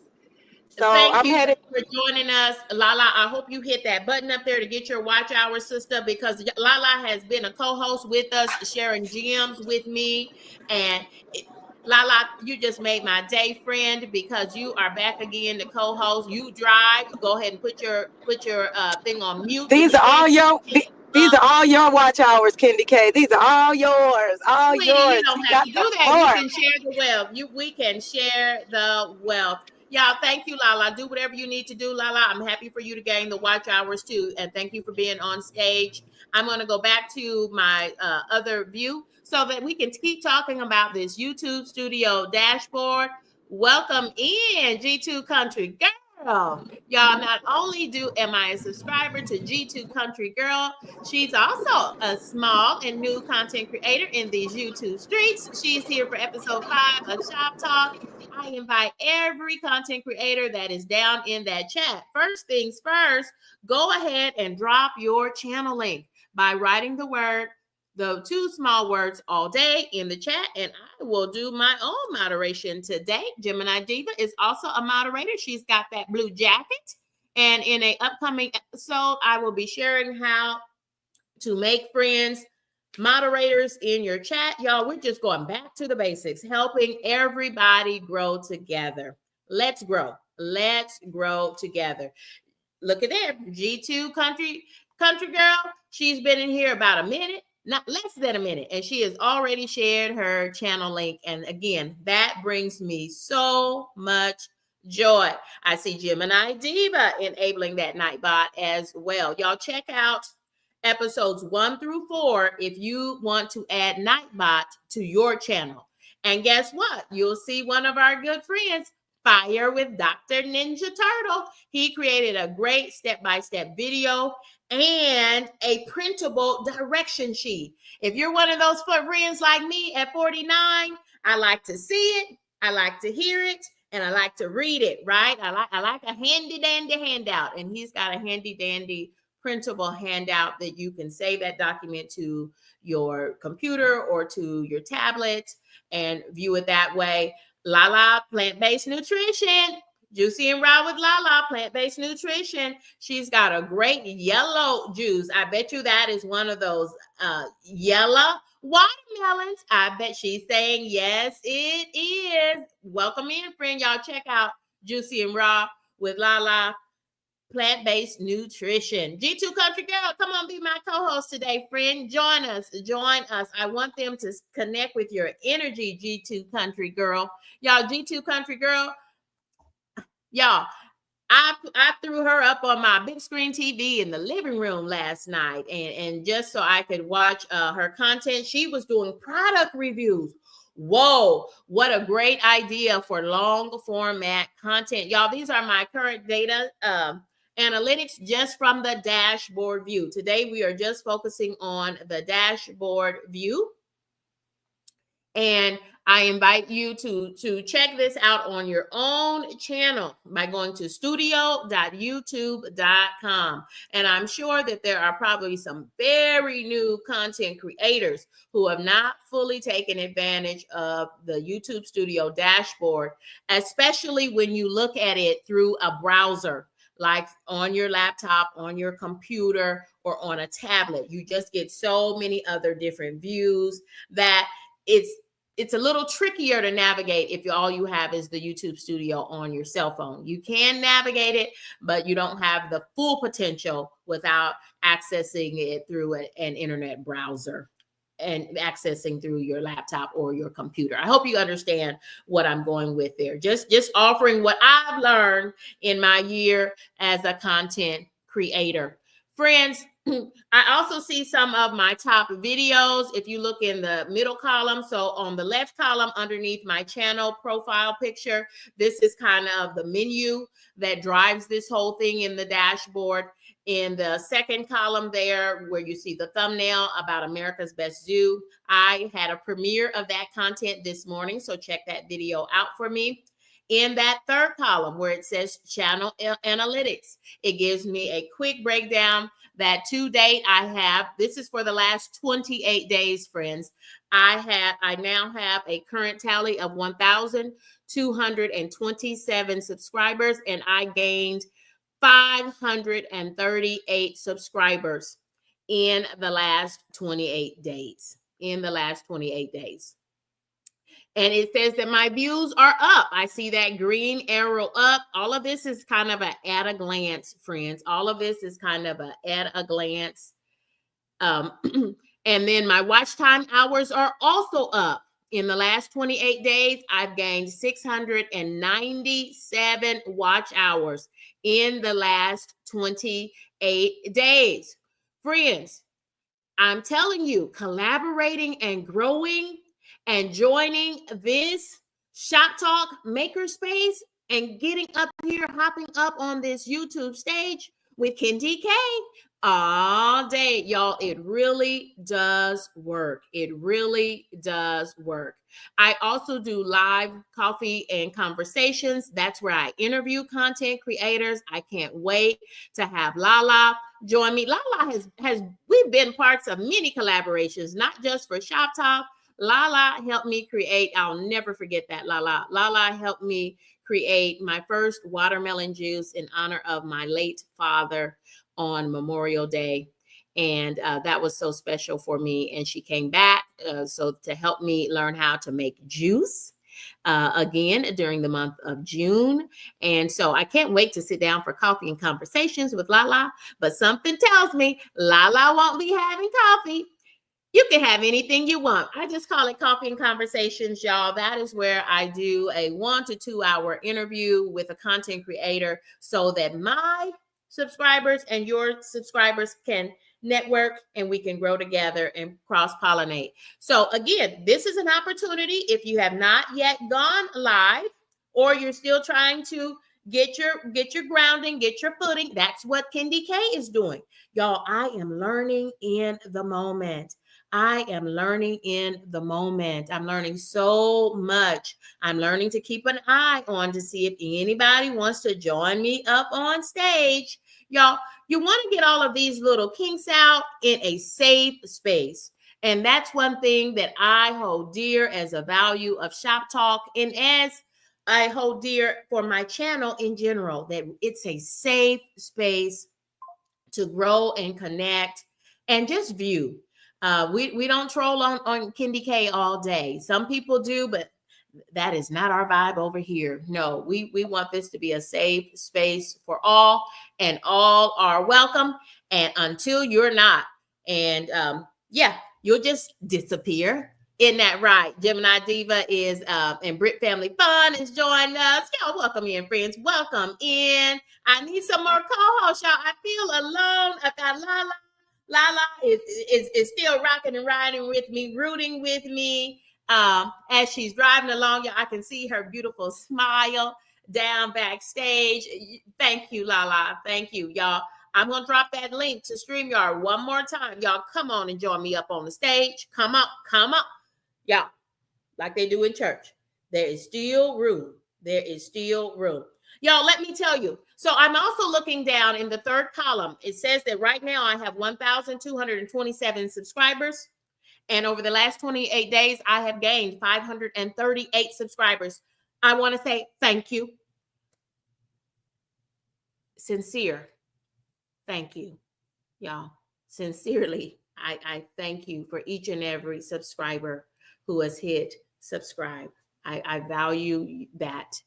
So
Thank you for joining us, Lala. I hope you hit that button up there to get your watch hour, sister, because Lala has been a co-host with us, sharing gems with me. And Lala, you just made my day, friend, because you are back again to co-host. You drive. Go ahead and put your thing on mute.
These are all your watch hours, Candy K. These are all yours. All
Sweetie,
yours.
you don't have to do that. You can share the wealth. We can share the wealth. Y'all, thank you, Lala. Do whatever you need to do, Lala. I'm happy for you to gain the watch hours too. And thank you for being on stage. I'm going to go back to my other view so that we can keep talking about this YouTube studio dashboard. Welcome in, G2 Country Girl. Y'all, not only am I a subscriber to G2 Country Girl, she's also a small and new content creator in these YouTube streets. She's here for episode 5 of Shop Talk. I invite every content creator that is down in that chat. First things first, go ahead and drop your channel link by writing the 2 small words all day in the chat, and I will do my own moderation today. Gemini Diva is also a moderator. She's got that blue jacket. And in an upcoming episode, I will be sharing how to make friends, moderators in your chat. Y'all, we're just going back to the basics, helping everybody grow together. Let's grow. Let's grow together. Look at there. G2 Country Girl. She's been in here about a minute, not less than a minute, and she has already shared her channel link. And again, that brings me so much joy. I see Gemini Diva enabling that Nightbot as well. Y'all check out episodes 1 through 4 if you want to add Nightbot to your channel. And guess what? You'll see one of our good friends, Fire with Dr. Ninja Turtle. He created a great step-by-step video and a printable direction sheet. If you're one of those friends like me at 49, I like to see it, I like to hear it, and I like to read it, right? I like a handy dandy handout, and he's got a handy dandy printable handout that you can save that document to your computer or to your tablet and view it that way. Lala Plant-Based Nutrition. Juicy and Raw with Lala Plant-Based Nutrition. She's got a great yellow juice. I bet you that is one of those yellow watermelons. I bet she's saying yes, it is. Welcome in, friend. Y'all check out Juicy and Raw with Lala Plant-Based Nutrition. G2 Country Girl, come on, be my co-host today, friend. Join us. I want them to connect with your energy, G2 Country Girl. Y'all, G2 Country Girl, y'all, I threw her up on my big screen TV in the living room last night, and just so I could watch her content. She was doing product reviews. Whoa, what a great idea for long format content. Y'all, these are my current data analytics just from the dashboard view. Today, we are just focusing on the dashboard view. And I invite you to check this out on your own channel by going to studio.youtube.com. And I'm sure that there are probably some very new content creators who have not fully taken advantage of the YouTube Studio dashboard, especially when you look at it through a browser, like on your laptop, on your computer, or on a tablet. You just get so many other different views that it's a little trickier to navigate if all you have is the YouTube Studio on your cell phone. You can navigate it, but you don't have the full potential without accessing it through an internet browser and accessing through your laptop or your computer. I hope you understand what I'm going with there. Just offering what I've learned in my year as a content creator. Friends, I also see some of my top videos. If you look in the middle column, so on the left column underneath my channel profile picture, this is kind of the menu that drives this whole thing in the dashboard. In the second column there, where you see the thumbnail about America's Best Zoo, I had a premiere of that content this morning, so check that video out for me. In that third column where it says channel analytics, it gives me a quick breakdown that to date I have, this is for the last 28 days, friends. I now have a current tally of 1,227 subscribers, and I gained 538 subscribers in the last 28 days. And it says that my views are up. I see that green arrow up. All of this is kind of an at a glance, friends. All of this is kind of a at a glance. And then my watch time hours are also up. In the last 28 days, I've gained 697 watch hours in the last 28 days. Friends, I'm telling you, collaborating and growing and joining this Shop Talk makerspace and getting up here, hopping up on this YouTube stage with Kendi K all day, y'all. It really does work. It really does work. I also do live coffee and conversations. That's where I interview content creators. I can't wait to have Lala join me. Lala we've been parts of many collaborations, not just for Shop Talk. Lala helped me create, I'll never forget that, Lala. Lala helped me create my first watermelon juice in honor of my late father on Memorial Day. And that was so special for me. And she came back so to help me learn how to make juice again during the month of June. And so I can't wait to sit down for coffee and conversations with Lala. But something tells me Lala won't be having coffee. You can have anything you want. I just call it Coffee and Conversations, y'all. That is where I do a 1 to 2 hour interview with a content creator so that my subscribers and your subscribers can network and we can grow together and cross-pollinate. So again, this is an opportunity. If you have not yet gone live or you're still trying to get your grounding, get your footing, that's what Kendi K is doing. Y'all, I am learning in the moment. I am learning in the moment. I'm learning so much. I'm learning to keep an eye on to see if anybody wants to join me up on stage. Y'all, you want to get all of these little kinks out in a safe space. And that's one thing that I hold dear as a value of Shop Talk, and as I hold dear for my channel in general, that it's a safe space to grow and connect and just view. We don't troll on Kendi K all day. Some people do, but that is not our vibe over here. No, we want this to be a safe space for all, and all are welcome. And until you're not, and yeah, you'll just disappear. Isn't that right? Gemini Diva is and Brit Family Fun is joining us. Y'all welcome in, friends. Welcome in. I need some more co-hosts, y'all. I feel alone. I got Lala. Lala is still rocking and riding with me, rooting with me. As she's driving along, y'all, I can see her beautiful smile down backstage. Thank you, Lala. Thank you, y'all. I'm going to drop that link to StreamYard one more time. Y'all, come on and join me up on the stage. Come up, come up. Y'all, like they do in church. There is still room. There is still room. Y'all, let me tell you. So I'm also looking down in the third column. It says that right now I have 1,227 subscribers. And over the last 28 days, I have gained 538 subscribers. I want to say thank you. Sincere. Thank you, y'all. Sincerely, I thank you for each and every subscriber who has hit subscribe. I value that.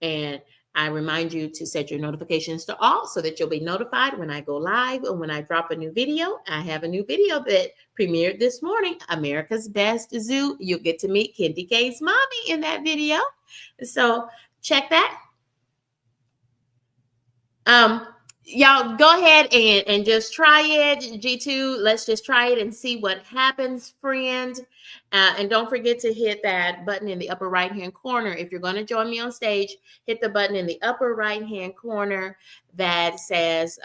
And I remind you to set your notifications to all so that you'll be notified when I go live or when I drop a new video. I have a new video that premiered this morning, America's Best Zoo. You'll get to meet Kendi K's mommy in that video. So check that. Y'all go ahead and just try it. G2, let's just try it and see what happens, friend. And don't forget to hit that button in the upper right-hand corner. If you're going to join me on stage, hit the button in the upper right-hand corner that says,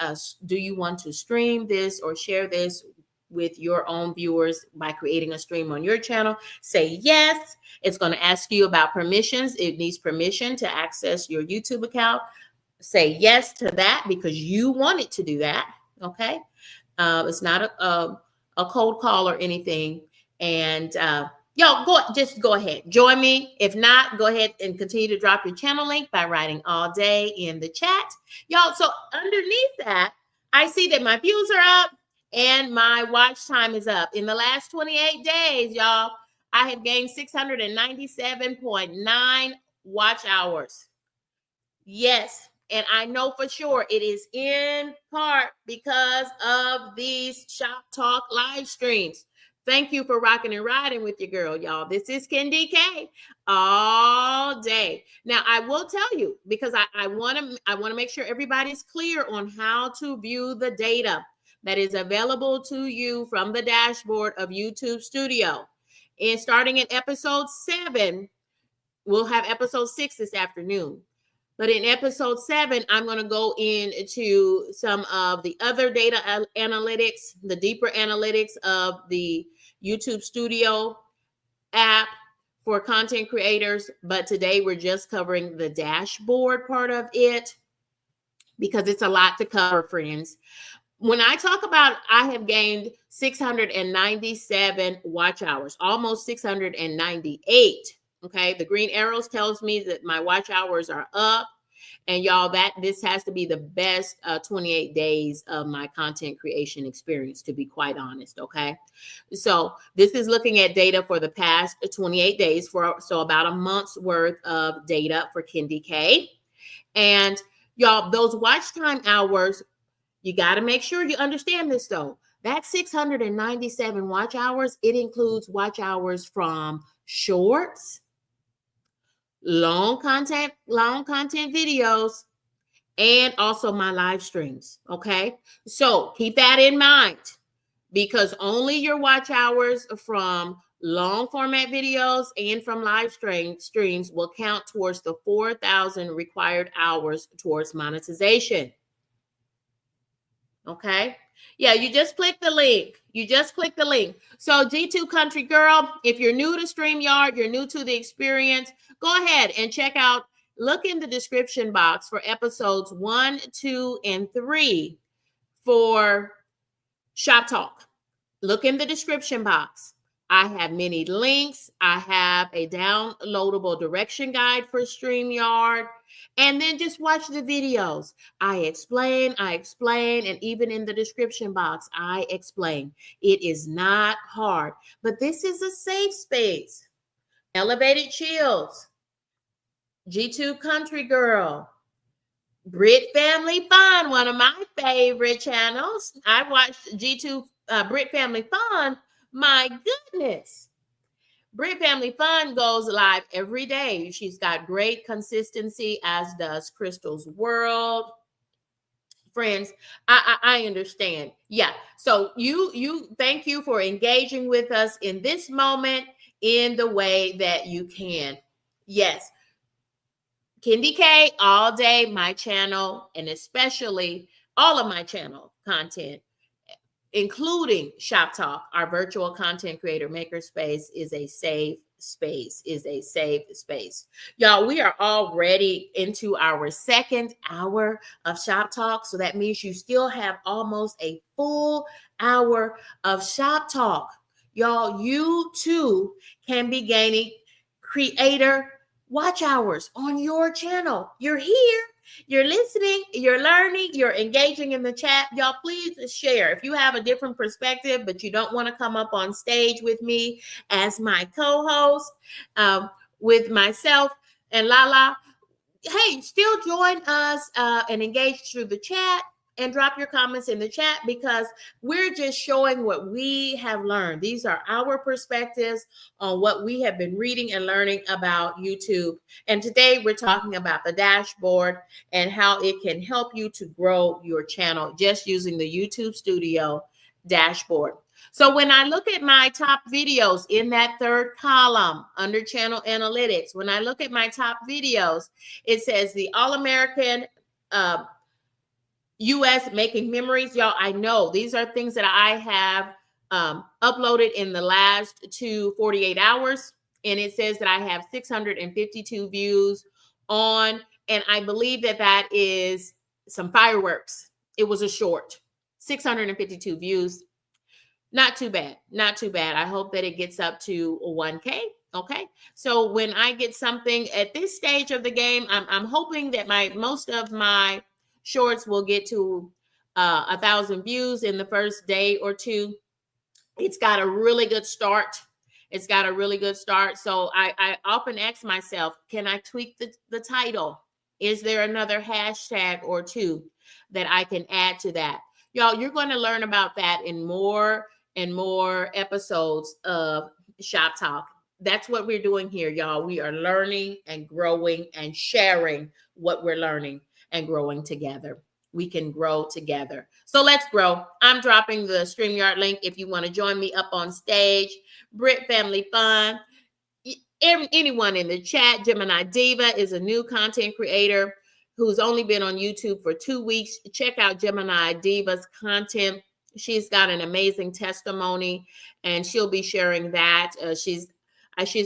do you want to stream this or share this with your own viewers by creating a stream on your channel? Say yes. It's going to ask you about permissions. It needs permission to access your YouTube account. Say yes to that because you wanted to do that. Okay. It's not a cold call or anything. And y'all just go ahead. Join me. If not, go ahead and continue to drop your channel link by writing all day in the chat. Y'all, so underneath that, I see that my views are up and my watch time is up. In the last 28 days, y'all, I have gained 697.9 watch hours. Yes. And I know for sure it is in part because of these Shop Talk live streams. Thank you for rocking and riding with your girl, y'all. This is Kendi K all day. Now, I will tell you, because I want to make sure everybody's clear on how to view the data that is available to you from the dashboard of YouTube Studio. And starting at episode 7, we'll have episode 6 this afternoon. But in episode 7, I'm going to go into some of the other data analytics, the deeper analytics of the YouTube Studio app for content creators. But today we're just covering the dashboard part of it because it's a lot to cover, friends. When I talk about I have gained 697 watch hours, almost 698. Okay, the green arrows tells me that my watch hours are up. And y'all, this has to be the best 28 days of my content creation experience, to be quite honest. Okay, so this is looking at data for the past 28 days, so about a month's worth of data for Kendi K. And y'all, those watch time hours, you got to make sure you understand this though. That 697 watch hours, it includes watch hours from shorts, long content videos, and also my live streams. Okay, so keep that in mind. because only your watch hours from long format videos and from live streams will count towards the 4,000 required hours towards monetization. Okay. Yeah, you just click the link. You just click the link. So G2 Country Girl, if you're new to StreamYard, you're new to the experience, go ahead and check out, look in the description box for episodes 1, 2, and 3 for Shop Talk. Look in the description box. I have many links. I have a downloadable direction guide for StreamYard. And then just watch the videos. I explain, and even in the description box, I explain. It is not hard, but this is a safe space. Elevated Chills, G2 Country Girl, Brit Family Fun, one of my favorite channels. I watched G2 Brit Family Fun. My goodness. Brit Family Fun goes live every day. She's got great consistency, as does Crystal's World. Friends, I understand. Yeah. So you thank you for engaging with us in this moment in the way that you can. Yes. Kendi K all day, my channel, and especially all of my channel content, including Shop Talk, our virtual content creator makerspace, is a safe space, Y'all, we are already into our second hour of Shop Talk. So that means you still have almost a full hour of Shop Talk. Y'all, you too can be gaining creator watch hours on your channel. You're here, you're listening, you're learning, you're engaging in the chat. Y'all, please share. If you have a different perspective, but you don't want to come up on stage with me as my co-host, with myself and Lala, hey, still join us and engage through the chat and drop your comments in the chat, because we're just showing what we have learned. These are our perspectives on what we have been reading and learning about YouTube. And today we're talking about the dashboard and how it can help you to grow your channel just using the YouTube Studio dashboard. So when I look at my top videos in that third column under channel analytics, when I look at my top videos, it says the All-American US Making Memories. Y'all, I know these are things that I have uploaded in the last 48 hours. And it says that I have 652 views on, and I believe that that is some fireworks. It was a short, 652 views. Not too bad. Not too bad. I hope that it gets up to 1K. Okay. So when I get something at this stage of the game, I'm hoping that most of my shorts will get to 1,000 views in the first day or two. It's got a really good start. It's got a really good start. So I often ask myself, can I tweak the title? Is there another hashtag or two that I can add to that? Y'all, you're going to learn about that in more and more episodes of Shop Talk. That's what we're doing here, y'all. We are learning and growing and sharing what we're learning and growing together. We can grow together. So let's grow. I'm dropping the StreamYard link if you want to join me up on stage. Brit Family Fun. Anyone in the chat. Gemini Diva is a new content creator who's only been on YouTube for 2 weeks. Check out Gemini Diva's content. She's got an amazing testimony, and she'll be sharing that. She's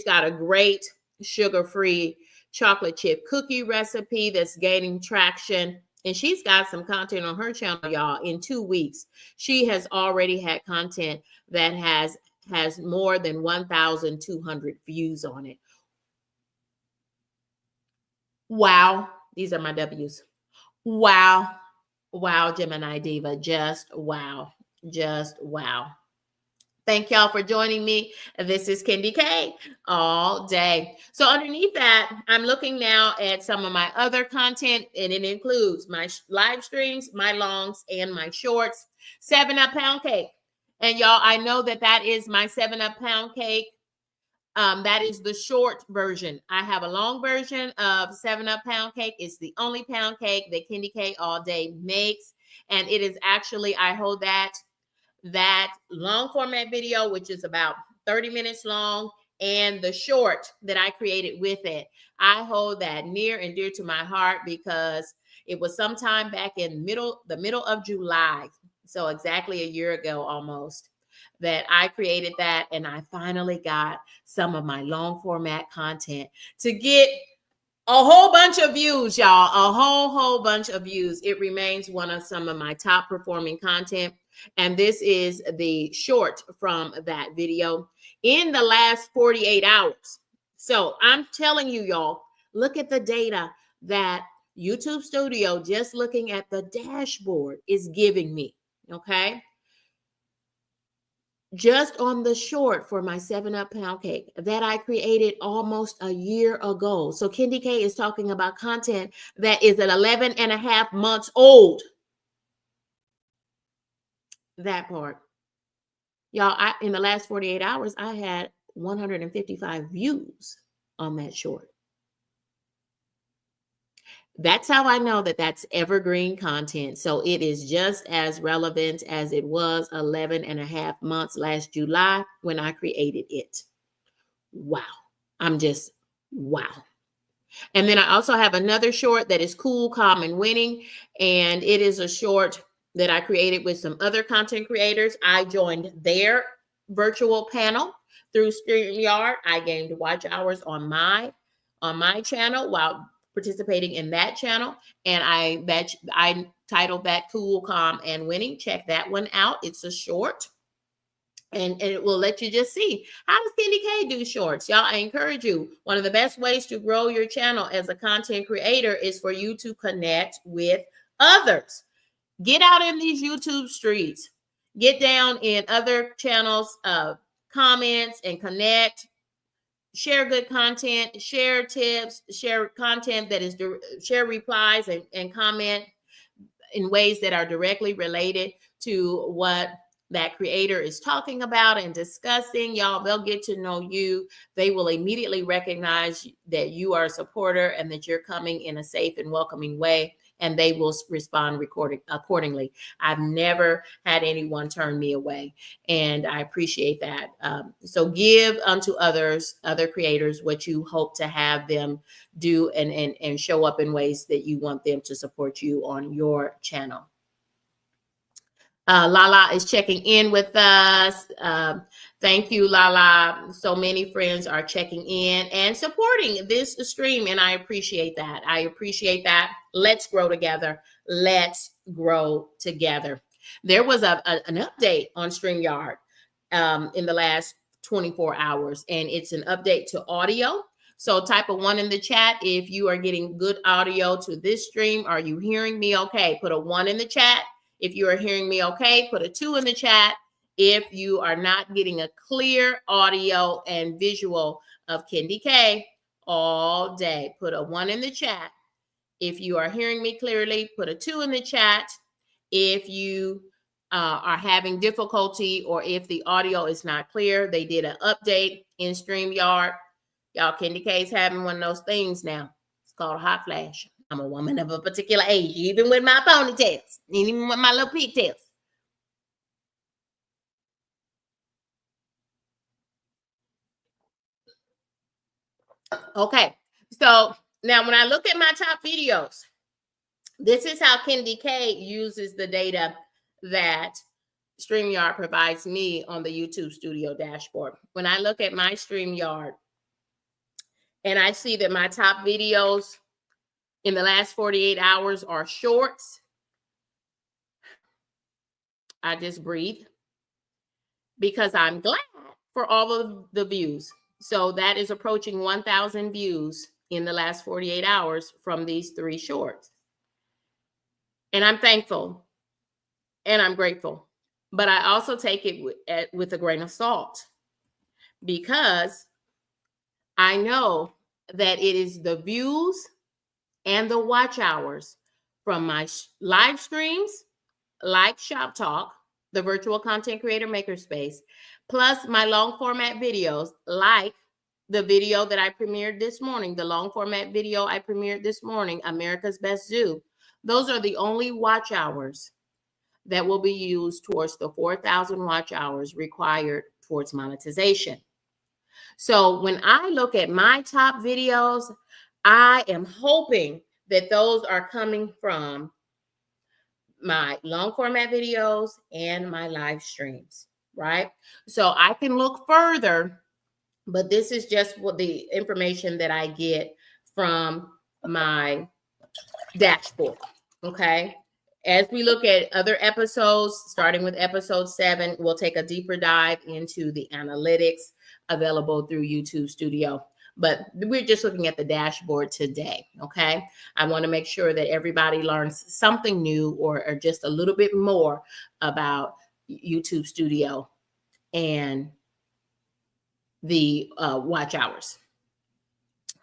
got a great sugar-free chocolate chip cookie recipe that's gaining traction. And she's got some content on her channel, y'all. In 2 weeks, she has already had content that has more than 1,200 views on it. Wow. These are my W's. Wow. Wow, Gemini Diva. Just wow. Just wow. Thank y'all for joining me. This is Kendi K all day. So underneath that, I'm looking now at some of my other content, and it includes my live streams, my longs, and my shorts. 7-Up Pound Cake. And y'all, I know that is my 7-Up Pound Cake. That is the short version. I have a long version of 7-Up Pound Cake. It's the only pound cake that Kendi K all day makes. And it is actually, I hold that that long format video, which is about 30 minutes long, and the short that I created with it. I hold that near and dear to my heart because it was sometime back in the middle of July, so exactly a year ago almost, that I created that, and I finally got some of my long format content to get a whole bunch of views, y'all. A whole bunch of views. It remains one of some of my top performing content. And this is the short from that video in the last 48 hours. So I'm telling you, y'all, look at the data that YouTube Studio, just looking at the dashboard, is giving me. Okay. Just on the short for my 7-Up pound cake that I created almost a year ago. So Kendi K is talking about content that is at 11 and a half months old. That part. Y'all, in the last 48 hours, I had 155 views on that short. That's how I know that that's evergreen content. So it is just as relevant as it was 11 and a half months last July when I created it. Wow. I'm just, wow. And then I also have another short that is cool, calm, and winning. And it is a short that I created with some other content creators. I joined their virtual panel through StreamYard. I gained watch hours on my channel while participating in that channel. And I titled that Cool, Calm, and Winning. Check that one out. It's a short. And it will let you just see, how does Kendi K do shorts? Y'all, I encourage you. One of the best ways to grow your channel as a content creator is for you to connect with others. Get out in these YouTube streets. Get down in other channels, comments, and connect. Share good content, share tips, share content that is, share replies and comment in ways that are directly related to what that creator is talking about and discussing. Y'all, they'll get to know you. They will immediately recognize that you are a supporter and that you're coming in a safe and welcoming way, and they will respond accordingly. I've never had anyone turn me away, and I appreciate that. So give unto others, other creators, what you hope to have them do, and show up in ways that you want them to support you on your channel. Lala is checking in with us. Thank you, Lala. So many friends are checking in and supporting this stream, and I appreciate that. I appreciate that. Let's grow together. Let's grow together. There was an update on StreamYard in the last 24 hours, and it's an update to audio. So type a 1 in the chat if you are getting good audio to this stream. Are you hearing me okay? Put a 1 in the chat. If you are hearing me okay, put a 2 in the chat. If you are not getting a clear audio and visual of Kendi K all day, put a 1 in the chat. If you are hearing me clearly, put a 2 in the chat. If you are having difficulty or if the audio is not clear, they did an update in StreamYard. Y'all, Kendi K is having one of those things now. It's called a hot flash. I'm a woman of a particular age, even with my ponytails, even with my little pigtails. Okay, so now when I look at my top videos, this is how Kendi K uses the data that StreamYard provides me on the YouTube Studio dashboard. When I look at my StreamYard and I see that my top videos in the last 48 hours are shorts, I just breathe because I'm glad for all of the views. So that is approaching 1,000 views in the last 48 hours from these 3 shorts. And I'm thankful and I'm grateful. But I also take it with a grain of salt because I know that it is the views and the watch hours from my live streams, like Shop Talk, the virtual content creator makerspace, plus my long format videos, like the video that I premiered this morning, the long format video I premiered this morning, America's Best Zoo. Those are the only watch hours that will be used towards the 4,000 watch hours required towards monetization. So when I look at my top videos, I am hoping that those are coming from my long format videos and my live streams, right? So I can look further, but this is just what the information that I get from my dashboard. Okay. As we look at other episodes, starting with episode 7, we'll take a deeper dive into the analytics available through YouTube Studio. But we're just looking at the dashboard today. Okay. I want to make sure that everybody learns something new or just a little bit more about YouTube Studio and the watch hours.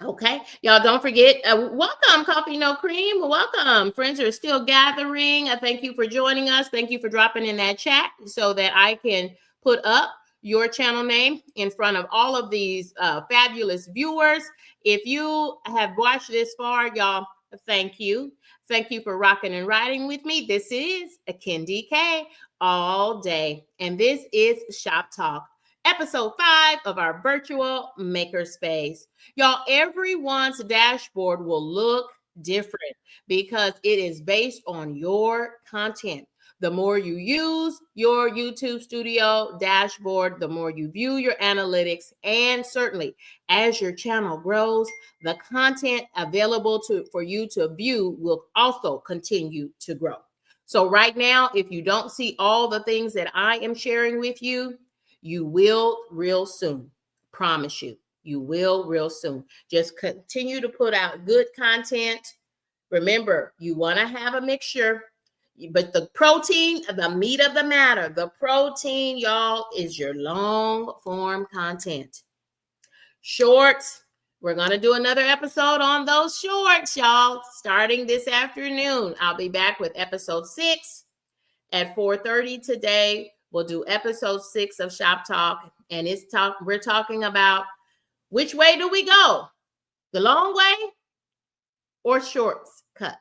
Okay, y'all don't forget, welcome Coffee No Cream, welcome. Friends are still gathering. Thank you for joining us. Thank you for dropping in that chat so that I can put up your channel name in front of all of these fabulous viewers. If you have watched this far, y'all, thank you. Thank you for rocking and riding with me. This is a Kendi K all day, and this is Shop Talk, episode 5 of our virtual makerspace. Y'all, everyone's dashboard will look different because it is based on your content. The more you use your YouTube Studio dashboard, the more you view your analytics, and certainly as your channel grows, the content available for you to view will also continue to grow. So right now, if you don't see all the things that I am sharing with you, you will real soon. Promise you. You will real soon. Just continue to put out good content. Remember, you want to have a mixture, but the protein, the meat of the matter, the protein, y'all, is your long form content. Shorts. We're going to do another episode on those shorts, y'all, starting this afternoon. I'll be back with episode 6 at 4:30 today. We'll do episode 6 of Shop Talk, and we're talking about which way do we go? The long way or shorts cuts?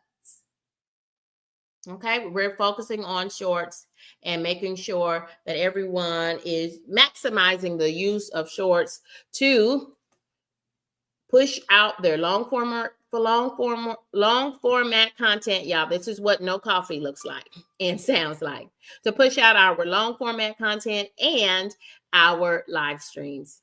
Okay, we're focusing on shorts and making sure that everyone is maximizing the use of shorts to push out their long format content. Y'all, this is what No Coffee looks like and sounds like, to push out our long format content and our live streams.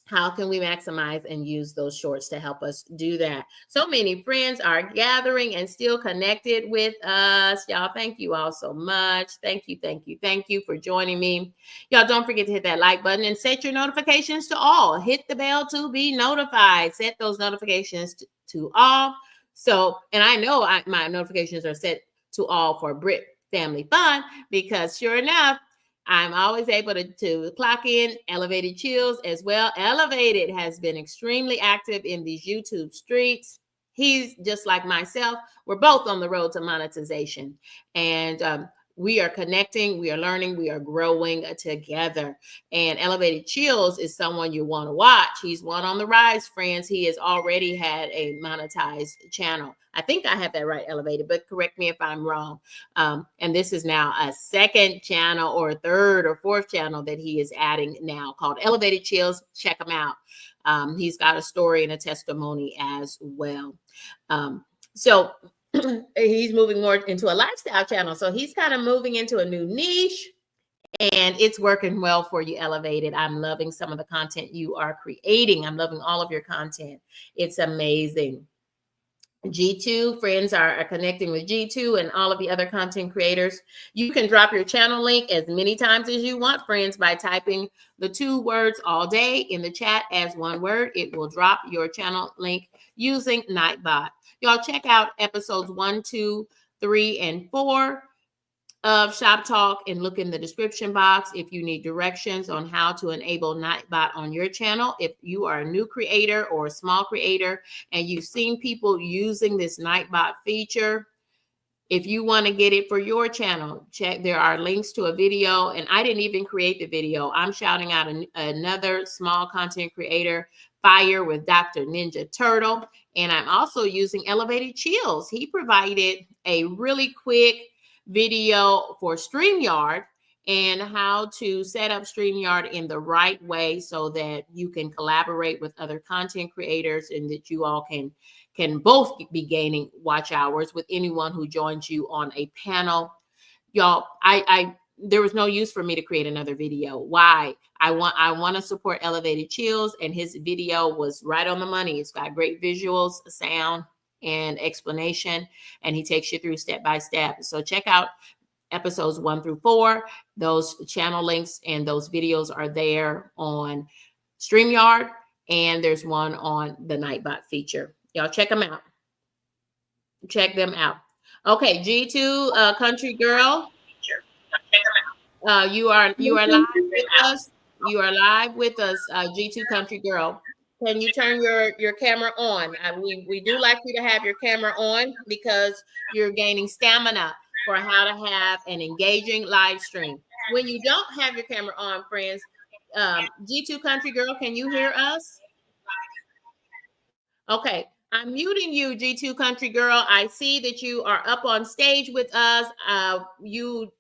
How can we maximize and use those shorts to help us do that? So many friends are gathering and still connected with us. Y'all, thank you all so much. Thank you, thank you, thank you for joining me. Y'all, don't forget to hit that like button and set your notifications to all. Hit the bell to be notified. Set those notifications to all. So, and I know my notifications are set to all for Brit Family Fun, because sure enough, I'm always able to clock in Elevated Chills as well. Elevated has been extremely active in these YouTube streets. He's just like myself. We're both on the road to monetization. And we are connecting, we are learning, we are growing together. And Elevated Chills is someone you want to watch. He's one on the rise, friends. He has already had a monetized channel. I think I have that right, Elevated, but correct me if I'm wrong. And this is now a second channel or third or fourth channel that he is adding now called Elevated Chills. Check him out. He's got a story and a testimony as well. So he's moving more into a lifestyle channel. So he's kind of moving into a new niche, and it's working well for you, Elevated. I'm loving some of the content you are creating. I'm loving all of your content. It's amazing. G2 friends are connecting with G2 and all of the other content creators. You can drop your channel link as many times as you want, friends, by typing the 2 words all day in the chat as one word. It will drop your channel link using Nightbot. Y'all check out episodes 1, 2, 3, and 4 of Shop Talk and look in the description box if you need directions on how to enable Nightbot on your channel. If you are a new creator or a small creator and you've seen people using this Nightbot feature, if you want to get it for your channel, there are links to a video, and I didn't even create the video. I'm shouting out another small content creator, Fire with Dr. Ninja Turtle, and I'm also using Elevated Chills. He provided a really quick video for StreamYard and how to set up StreamYard in the right way so that you can collaborate with other content creators and that you all can both be gaining watch hours with anyone who joins you on a panel. Y'all, I there was no use for me to create another video. Why? I want to support Elevated Chills, and his video was right on the money. It's got great visuals, sound, and explanation, and he takes you through step by step. So check out episodes 1 through 4. Those channel links and those videos are there on StreamYard, and there's one on the Nightbot feature. Y'all check them out. Check them out. Okay, G2 Country Girl. You are live with us. You are live with us, G2 Country Girl. Can you turn your camera on? We do like you to have your camera on because you're gaining stamina for how to have an engaging live stream. When you don't have your camera on, friends, G2 Country Girl, can you hear us? Okay, I'm muting you, G2 Country Girl. I see that you are up on stage with us. You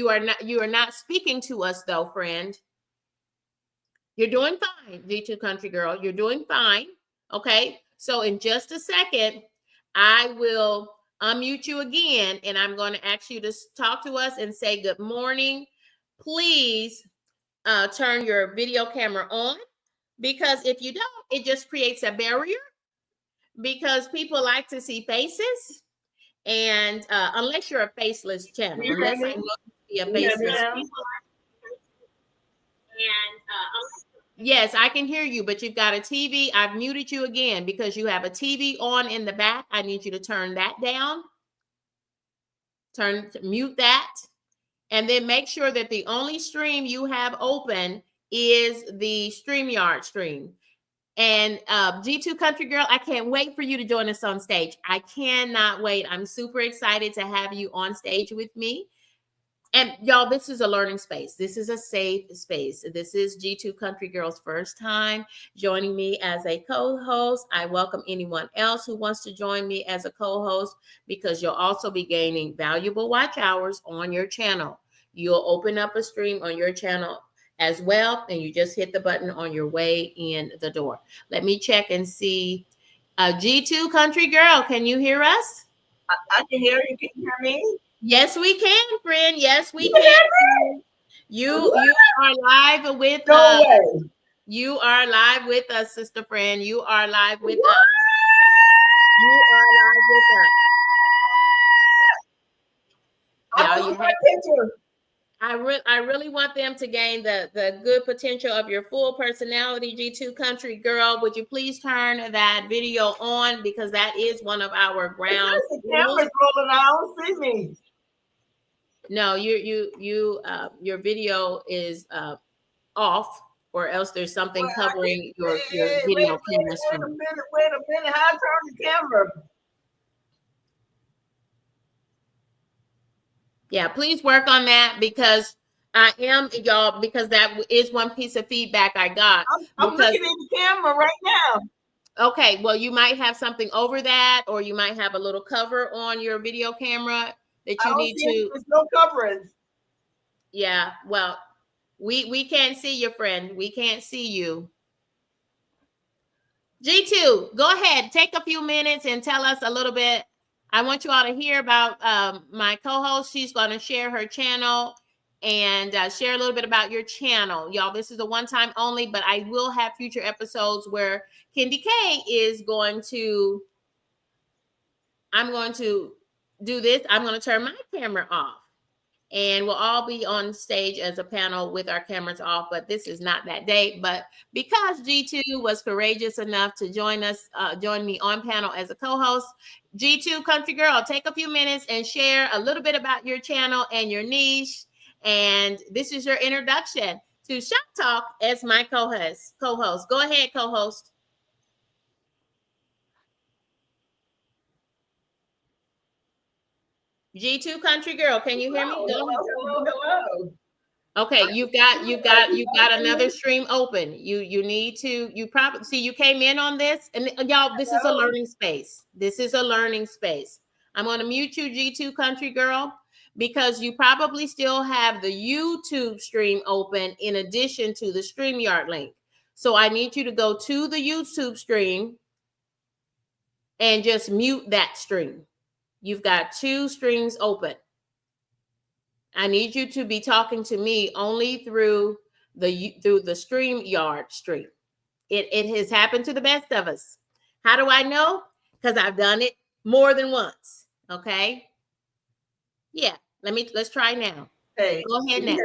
are not speaking to us though, friend. You're doing fine, G2 Country Girl. You're doing fine. Okay. So in just a second, I will unmute you again, and I'm going to ask you to talk to us and say good morning. Please turn your video camera on, because if you don't, it just creates a barrier because people like to see faces. And unless you're a faceless channel, unless I know you to be a faceless channel. Yes, I can hear you, but you've got a TV. I've muted you again because you have a TV on in the back. I need you to turn that down. Mute that. And then make sure that the only stream you have open is the StreamYard stream. And G2 Country Girl, I can't wait for you to join us on stage. I cannot wait. I'm super excited to have you on stage with me. And y'all, this is a learning space. This is a safe space. This is G2 Country Girl's first time joining me as a co-host. I welcome anyone else who wants to join me as a co-host, because you'll also be gaining valuable watch hours on your channel. You'll open up a stream on your channel as well, and you just hit the button on your way in the door. Let me check and see. G2 Country Girl, can you hear us?
I can hear you. Can you hear me?
Yes, we can, friend. Yes, we can. You are live with us.
Way.
You are live with us, sister friend. You are live with us. You are live with us.
I post my picture.
I really want them to gain the good potential of your full personality, G2 Country Girl. Would you please turn that video on, because that is one of our ground rules.
The camera's rolling. I don't see me.
No, your video is off, or else there's something covering your video camera screen.
Wait a minute. How I turn the camera?
Yeah, please work on that, because I am, y'all, because that is one piece of feedback I got.
I'm looking at the camera right now.
Okay, well, you might have something over that, or you might have a little cover on your video camera that you need to.
There's no coverage.
Yeah, well, we can't see you, friend. We can't see you. G2, go ahead. Take a few minutes and tell us a little bit. I want you all to hear about my co-host. She's going to share her channel and share a little bit about your channel. Y'all, this is a one-time only, but I will have future episodes where Kendi K is going to, I'm going to do this. I'm going to turn my camera off, and we'll all be on stage as a panel with our cameras off, but this is not that day. But because G2 was courageous enough to join me on panel as a co-host, G2 Country Girl, take a few minutes and share a little bit about your channel and your niche. And this is your introduction to Shop Talk as my co-host. Go ahead, co-host. G2 Country Girl, can you hear me?
Hello.
Okay, you've got another stream open. You need to, you probably see, you came in on this, and y'all, this is a learning space. This is a learning space. I'm going to mute you, G2 Country Girl, because you probably still have the YouTube stream open in addition to the StreamYard link. So I need you to go to the YouTube stream and just mute that stream. You've got 2 streams open. I need you to be talking to me only through the StreamYard stream. It has happened to the best of us. How do I know? Because I've done it more than once. Okay. Yeah. Let's try now.
Hey,
go ahead now.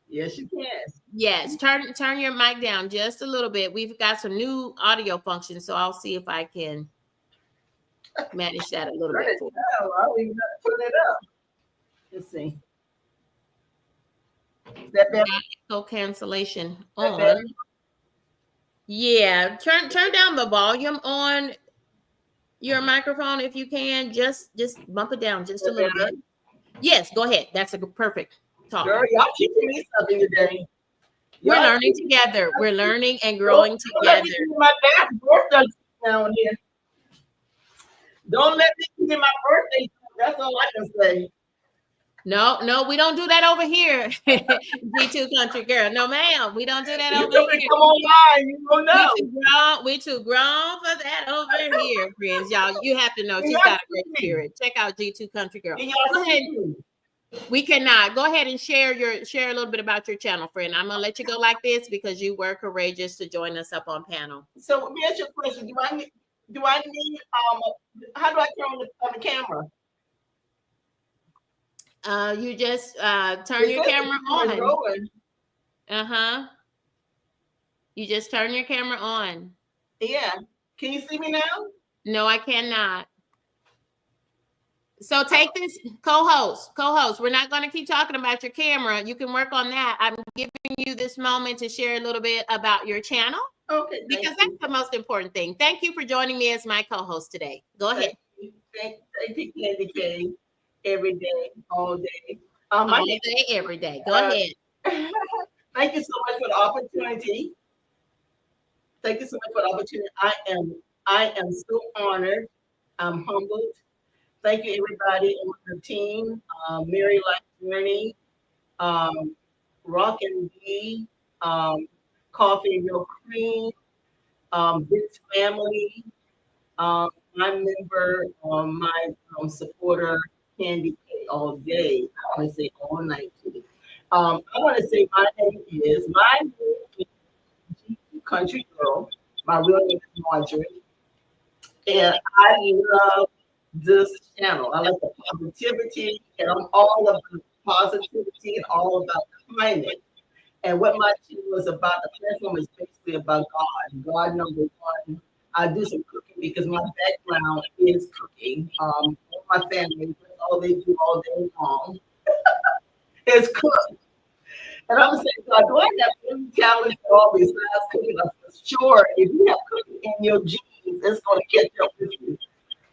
Yes, you can.
Yes. Turn your mic down just a little bit. We've got some new audio functions, so I'll see if I can manage that a little bit.
I'll even put it up. Let's see. Is that better?
Echo cancellation on. Yeah. Turn down the volume on your microphone if you can. Just bump it down just a little bit. Yes, go ahead. That's a perfect talk.
Girl, y'all teaching me something today.
We're learning together. We're learning and growing together.
My birthday down here. Don't let me get my birthday. That's all I can say.
No, we don't do that over here. G2 Country Girl. No, ma'am. We don't do that over here.
Come online, you don't know.
We too grown for that over here, friends. Y'all, you have to know she's got a great spirit. Check out G2 Country Girl. Go ahead. We cannot. Go ahead and share a little bit about your channel, friend. I'm gonna let you go like this because you were courageous to join us up on panel.
So let me ask you a question. Do I need how do I turn on the camera?
You just turn your camera on. You just turn your camera on.
Yeah. Can you see me now?
No, I cannot. So take this, co-host. We're not going to keep talking about your camera. You can work on that. I'm giving you this moment to share a little bit about your channel.
Okay.
Because that's the most important thing. Thank you for joining me as my co-host today. Go ahead.
Thank you, Candy K. Every day, all day.
All day, every day. Go ahead.
Thank you so much for the opportunity. Thank you so much for the opportunity. I am so honored. I'm humbled. Thank you, everybody on the team. Mary Life Journey, Rock and B, Coffee and Milk Cream, Big's Family, my member, my supporter, Candy K, all day. I want to say all night too. I want to say my name is Country Girl. My real name is Marjorie. And I love this channel. I like the positivity, and I'm all about positivity and all about kindness. And what my channel is about, the platform is basically about God. God, number one. I do some cooking because my background is cooking. All my family, that's all they do all day long is cook. And I'm saying, God, do I have any talent at all besides cooking? I'm sure if you have cooking in your genes, it's going to catch up with you.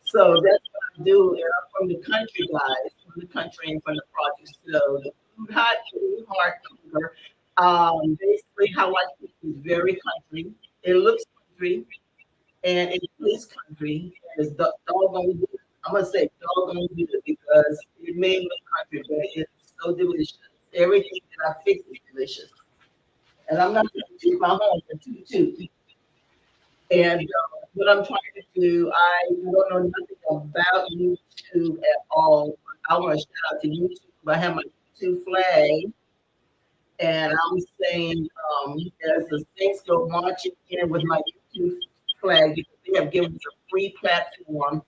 So that's what I do. And I'm from the country, guys, from the country and from the project. So the food heart hunger. Basically, how I cook is very country. It looks country, and it is country. And it's doggone good. I'm gonna say doggone good because it may look country, but it's so delicious. Everything that I fix is delicious. And I'm not going to keep my home for too. And what I'm trying to do, I don't know nothing about YouTube at all. I want to shout out to YouTube. I have my YouTube flag. And I'm saying, as the things go marching in with my YouTube flag, because they have given us a free platform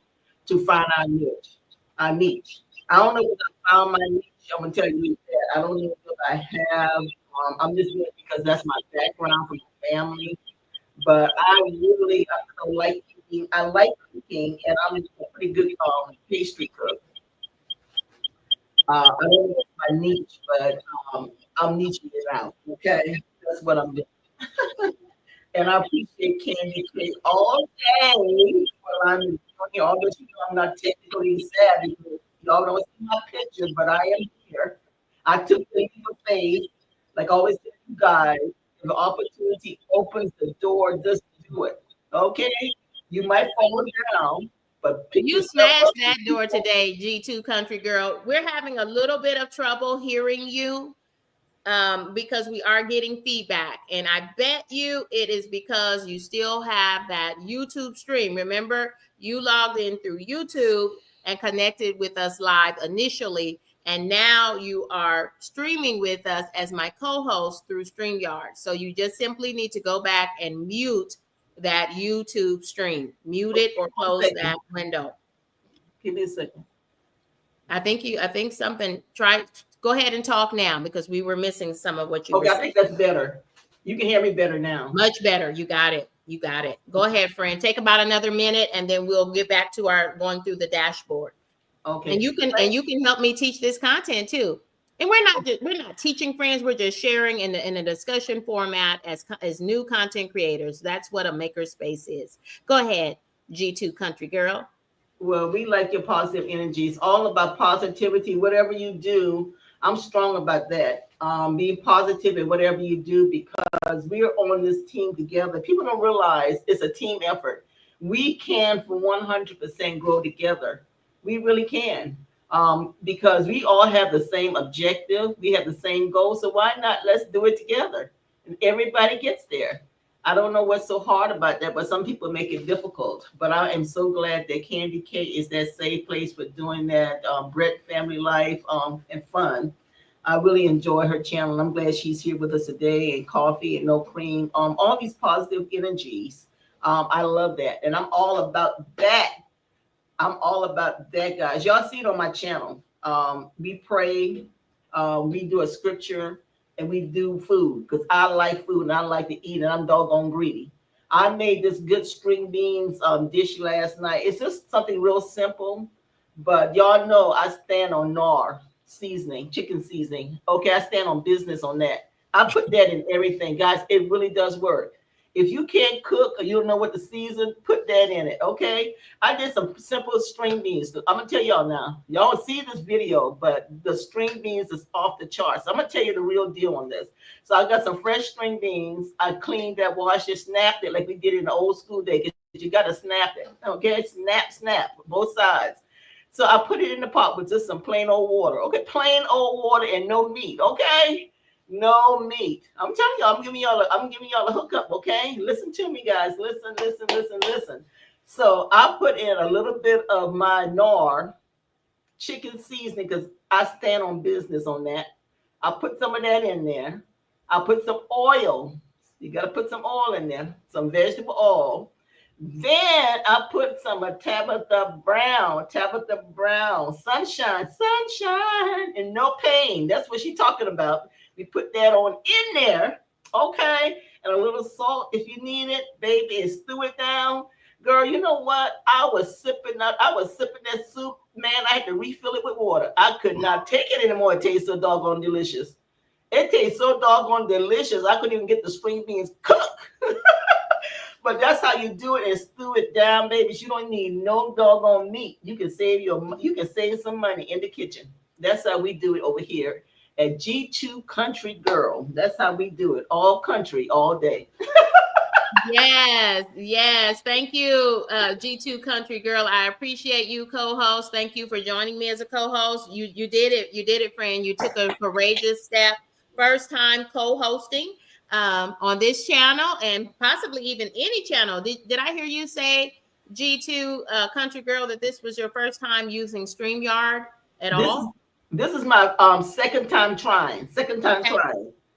to find our niche. I don't know if I found my niche. I'm gonna tell you that. I don't know if I have. I'm just doing it because that's my background from my family. But I like cooking. I like cooking, and I'm a pretty good pastry cook. I don't know if my niche, but I'm niching it out. Okay, that's what I'm doing. And I appreciate Candy K all day while I'm doing it. Although you know I'm not technically savvy, y'all don't see my picture, but I am here. I took the leap of faith, like I always tell you guys. If the opportunity opens the door, just do it. Okay, you might fall down, but pick
You
yourself
smashed
up.
that door today, G2 Country Girl. We're having a little bit of trouble hearing you because we are getting feedback. And I bet you it is because you still have that YouTube stream. Remember, you logged in through YouTube and connected with us live initially. And now you are streaming with us as my co-host through StreamYard. So you just simply need to go back and mute that YouTube stream. Mute it or close that window.
Give me a second.
I think something, go ahead and talk now because we were missing some of what you were
Okay, I
saying.
think that's better. You can hear me better now.
Much better. You got it. You got it. Go ahead, friend. Take about another minute and then we'll get back to our going through the dashboard.
Okay.
And you can help me teach this content too. And we're not teaching, friends. We're just sharing in a discussion format as new content creators. That's what a makerspace is. Go ahead, G2 Country Girl.
Well, we like your positive energy. It's all about positivity. Whatever you do, I'm strong about that. Be positive in whatever you do because we're on this team together. People don't realize it's a team effort. We can, for 100%, grow together. We really can. Because we all have the same objective. We have the same goal. So why not? Let's do it together. And everybody gets there. I don't know what's so hard about that, but some people make it difficult. But I am so glad that Candy K is that safe place for doing that Brett family life and fun. I really enjoy her channel. I'm glad she's here with us today. And coffee and no cream. All these positive energies. I love that, and I'm all about that. I'm all about that, guys. Y'all see it on my channel. We pray, we do a scripture, and we do food because I like food and I like to eat, and I'm doggone greedy. I made this good string beans dish last night. It's just something real simple, but y'all know I stand on NAR seasoning, chicken seasoning. Okay, I stand on business on that. I put that in everything, guys. It really does work. If you can't cook or you don't know what to season, put that in it. Okay. I did some simple string beans. I'm gonna tell y'all now. Y'all see this video, but the string beans is off the charts. I'm gonna tell you the real deal on this. So I got some fresh string beans. I cleaned that, washed it, snapped it like we did in the old school day. Because you gotta snap it. Okay, snap, both sides. So I put it in the pot with just some plain old water. Okay, plain old water and no meat. Okay. No meat. I'm telling y'all, I'm giving y'all a hookup, okay? Listen to me, guys. Listen. So I put in a little bit of my NAR chicken seasoning because I stand on business on that. I put some of that in there. I put some oil. You got to put some oil in there, some vegetable oil. Then I put some of Tabitha Brown, sunshine, and no pain. That's what she's talking about. We put that on in there, okay, and a little salt if you need it, baby, and stew it down. Girl, you know what? I was sipping that soup. Man, I had to refill it with water. I could not take it anymore. It tastes so doggone delicious. It tastes so doggone delicious. I couldn't even get the string beans cooked. But that's how you do it and stew it down, babies. You don't need no doggone meat. You can save some money in the kitchen. That's how we do it over here at G2 Country Girl. That's how we do it. All country, all day.
Yes. Thank you, G2 Country Girl. I appreciate you, co-host. Thank you for joining me as a co-host. You did it, friend. You took a courageous step. First time co-hosting on this channel and possibly even any channel. Did I hear you say, G2 Country Girl, that this was your first time using StreamYard at all?
This is my second time trying.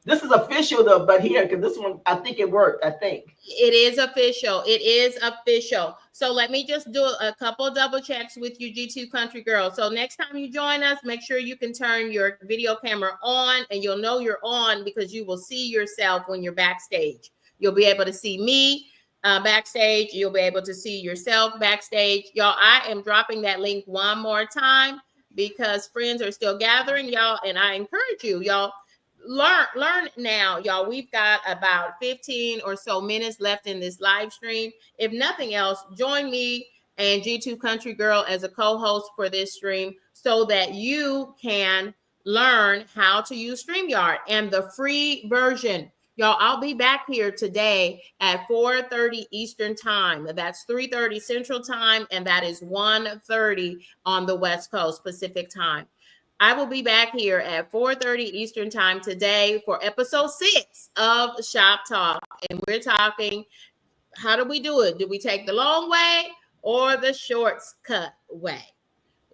This is official though, but here, because this one, I think it worked. I think
it is official. So let me just do a couple double checks with you, G2 Country Girl. So next time you join us, make sure you can turn your video camera on, and you'll know you're on because you will see yourself when you're backstage. You'll be able to see me backstage. You'll be able to see yourself backstage. Y'all, I am dropping that link one more time because friends are still gathering, y'all, and I encourage you, y'all, learn now, y'all. We've got about 15 or so minutes left in this live stream. If nothing else, join me and G2 Country Girl as a co-host for this stream so that you can learn how to use StreamYard and the free version. Y'all, I'll be back here today at 4:30 Eastern Time. That's 3:30 Central Time, and that is 1:30 on the West Coast Pacific Time. I will be back here at 4:30 Eastern Time today for episode 6 of Shop Talk. And we're talking, how do we do it? Do we take the long way or the shortcut way?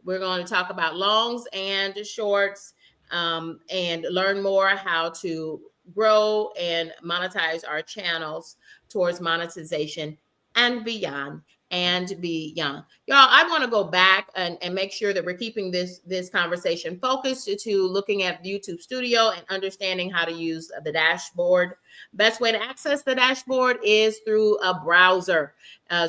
We're going to talk about longs and shorts, and learn more how to grow and monetize our channels towards monetization and beyond. Y'all, I want to go back and make sure that we're keeping this conversation focused to looking at YouTube Studio and understanding how to use the dashboard. Best way to access the dashboard is through a browser.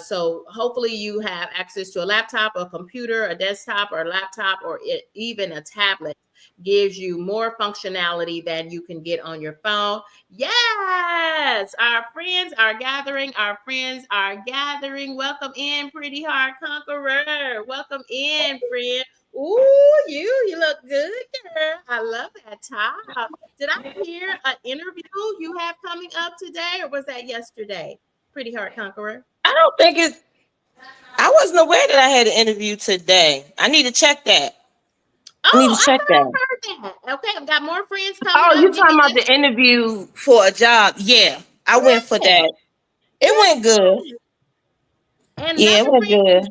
So hopefully you have access to a laptop, a computer, a desktop, or a laptop, or even a tablet. Gives you more functionality than you can get on your phone. Yes, our friends are gathering. Our friends are gathering. Welcome in, Pretty Heart Conqueror. Welcome in, friend. Ooh, you look good, girl. I love that top. Did I hear an interview you have coming up today, or was that yesterday? Pretty Heart Conqueror.
I don't think it's. I wasn't aware that I had an interview today. I need to check that. I need
Oh,
to
I
check
thought
that.
I heard that. Okay, I've got more friends coming
Oh,
up.
you
Give
talking
me
about
just
the interview for a job? Yeah, I went for
yeah,
that. It went good.
yeah. And
Yeah,
another
it went
friend
good.
is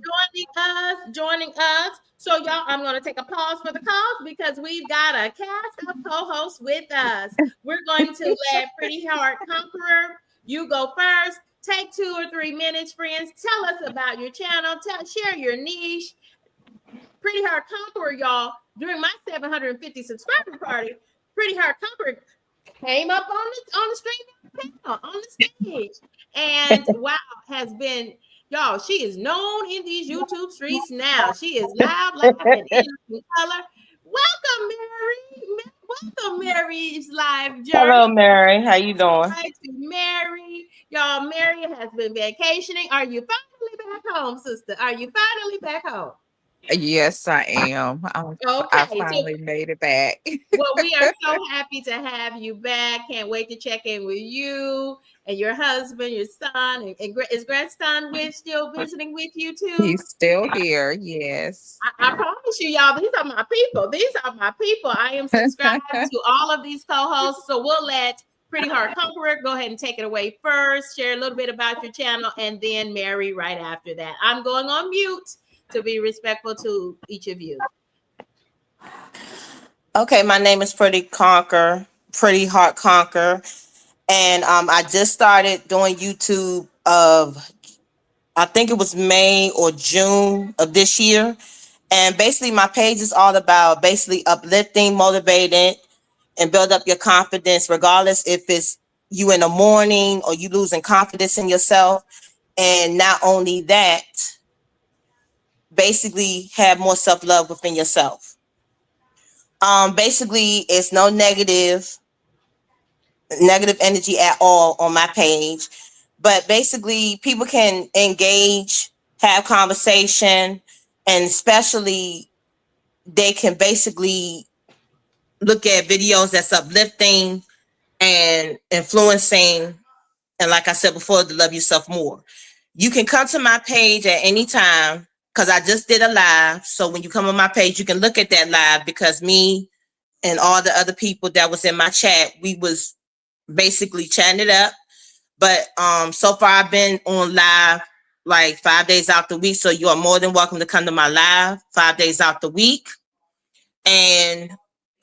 joining us. So y'all, I'm going to take a pause for the cause because we've got a cast of co-hosts with us. We're going to let Pretty Heart Conqueror, you go first. Take 2 or 3 minutes, friends. Tell us about your channel. Share your niche. Pretty Heart Conqueror, y'all. During my 750 subscriber party, Pretty Heart Conqueror came up on the stream panel, on the stage, and wow, has been, y'all, she is known in these YouTube streets now. She is loud, laugh, and in color. Welcome, Mary. Welcome, Mary's live
Hello,
journey.
Mary. How you doing?
Hi to Mary. Y'all, Mary has been vacationing. Are you finally back home, sister? Are you finally back home?
Yes, I am. I
Okay, so
finally made it back.
well, we are so happy to have you back. Can't wait to check in with you and your husband, your son, and is grandson still visiting with you too?
He's still here. Yes.
I promise you, y'all, these are my people. These are my people. I am subscribed to all of these co-hosts, so we'll let Pretty Heart Conqueror go ahead and take it away first. Share a little bit about your channel, and then Mary right after that. I'm going on mute to be respectful to each of you.
Okay, my name is Pretty Heart Conquer, and I just started doing YouTube of, I think it was May or June of this year, and basically my page is all about basically uplifting, motivating, and build up your confidence, regardless if it's you in the morning or you losing confidence in yourself, and not only that, basically have more self love within yourself. Basically, it's no negative energy at all on my page. But basically, people can engage, have conversation, and especially they can basically look at videos that's uplifting and influencing. And like I said before, to love yourself more. You can come to my page at any time because I just did a live. So when you come on my page, you can look at that live because me and all the other people that was in my chat, we was basically chatting it up. But so far I've been on live like 5 days out the week. So you are more than welcome to come to my live 5 days out the week. And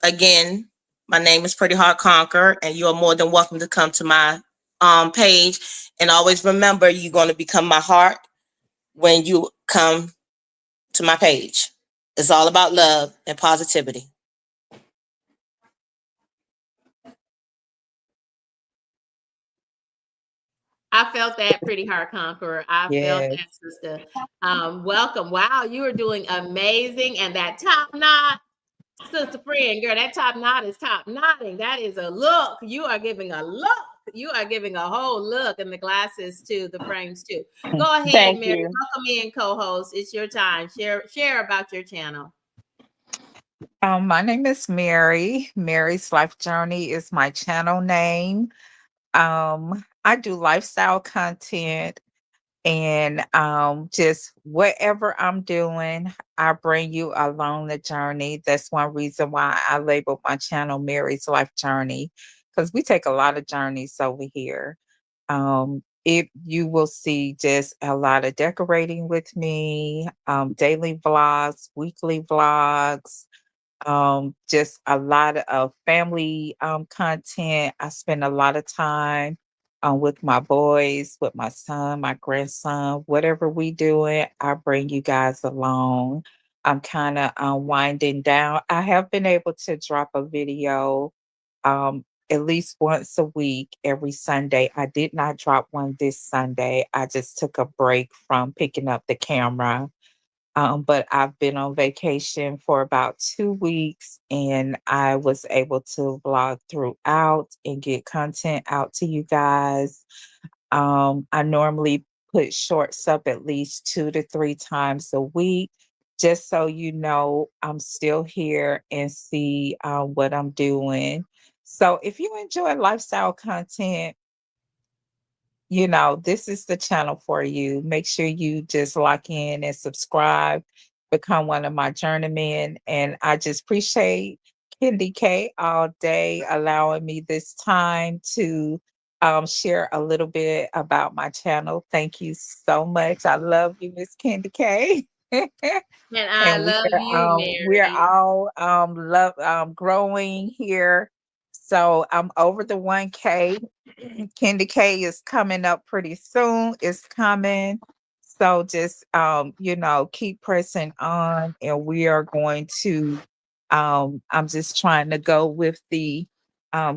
again, my name is Pretty Heart Conquer, and you are more than welcome to come to my page. And always remember, you're going to become my heart when you come to my page. It's all about love and positivity.
I felt that, Pretty Heart Conqueror. I felt
Yes.
that, sister. Welcome. Wow, you are doing amazing. And that top knot, sister friend, girl, that top knot is top knotting. That is a look. You are giving a look. You are giving a whole look, and the glasses too, the frames too. Go ahead,
Thank
Mary.
you.
Welcome in, co-host. It's your time. Share about your channel.
My name is Mary. Mary's Life Journey is my channel name. I do lifestyle content and just whatever I'm doing, I bring you along the journey. That's one reason why I labeled my channel Mary's Life Journey, because we take a lot of journeys over here. It you will see just a lot of decorating with me, daily vlogs, weekly vlogs, just a lot of family content. I spend a lot of time with my boys, with my son, my grandson, whatever we doing, I bring you guys along. I'm kind of winding down. I have been able to drop a video at least once a week every Sunday. I did not drop one this Sunday. I just took a break from picking up the camera, but I've been on vacation for about 2 weeks and I was able to vlog throughout and get content out to you guys. I normally put shorts up at least 2 to 3 times a week, just so you know I'm still here and see what I'm doing. So if you enjoy lifestyle content, this is the channel for you. Make sure you just lock in and subscribe, become one of my journeymen. And I just appreciate Kendi K all day allowing me this time to share a little bit about my channel. Thank you so much. I love you, Miss Kendi K.
And I
And
love you,
we're
Mary.
all love growing here. So I'm over the 1K. Candy K is coming up pretty soon. It's coming. So just keep pressing on and we are going to I'm just trying to go with the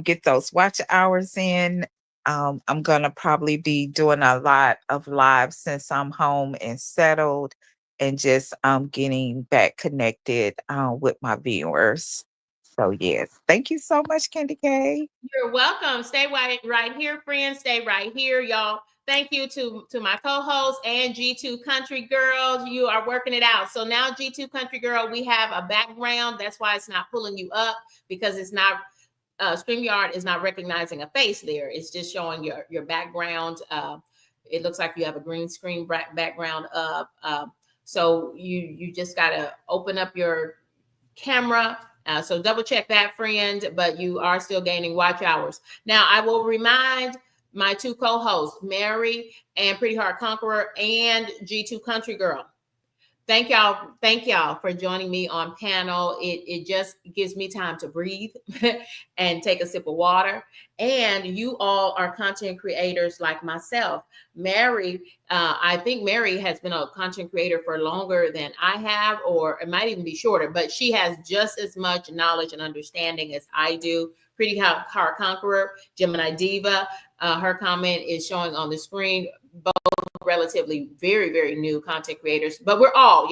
get those watch hours in. I'm gonna probably be doing a lot of live since I'm home and settled and just getting back connected with my viewers. So yes, thank you so much, Candy K.
You're welcome. Stay right here, friends. Stay right here, y'all. Thank you to my co-host and G2 Country Girl. You are working it out. So now G2 Country Girl, we have a background. That's why it's not pulling you up, because it's not StreamYard is not recognizing a face there. It's just showing your background. It looks like you have a green screen background up. So you just gotta open up your camera. So double check that, friend, but you are still gaining watch hours. Now, I will remind my two co-hosts, Mary and Pretty Heart Conqueror and G2 Country Girl. Thank y'all for joining me on panel. It just gives me time to breathe and take a sip of water. And you all are content creators like myself. Mary, I think Mary has been a content creator for longer than I have, or it might even be shorter, but she has just as much knowledge and understanding as I do. Pretty Heart Conqueror, Gemini Diva, her comment is showing on the screen. Both relatively very, very new content creators, but we're all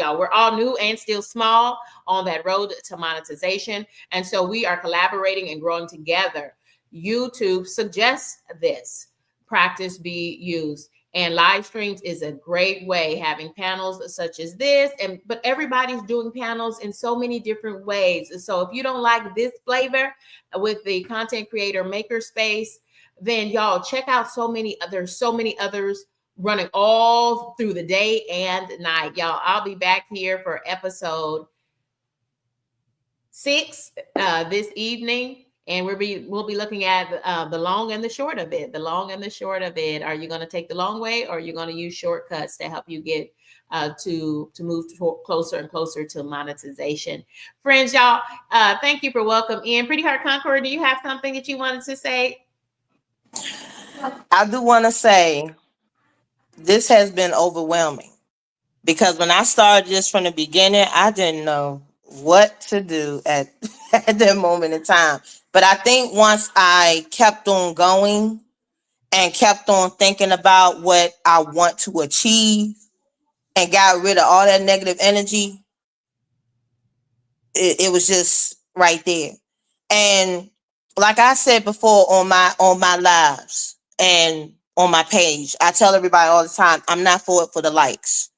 new and still small on that road to monetization. And so we are collaborating and growing together. YouTube suggests this practice be used, and live streams is a great way, having panels such as this, but everybody's doing panels in so many different ways. And so if you don't like this flavor with the content creator makerspace, then y'all check out so many others running all through the day and night. Y'all, I'll be back here for episode 6 this evening, and we'll be looking at the long and the short of it. The long and the short of it. Are you going to take the long way, or are you going to use shortcuts to help you get to move closer and closer to monetization? Friends, y'all, thank you for welcoming in. Pretty Heart Conqueror, do you have something that you wanted to say?
I do want to say this has been overwhelming because when I started this from the beginning, I didn't know what to do at, at that moment in time. But I think once I kept on going and kept on thinking about what I want to achieve and got rid of all that negative energy, it was just right there. And like I said before on my lives and on my page, I tell everybody all the time, I'm not for it for the likes.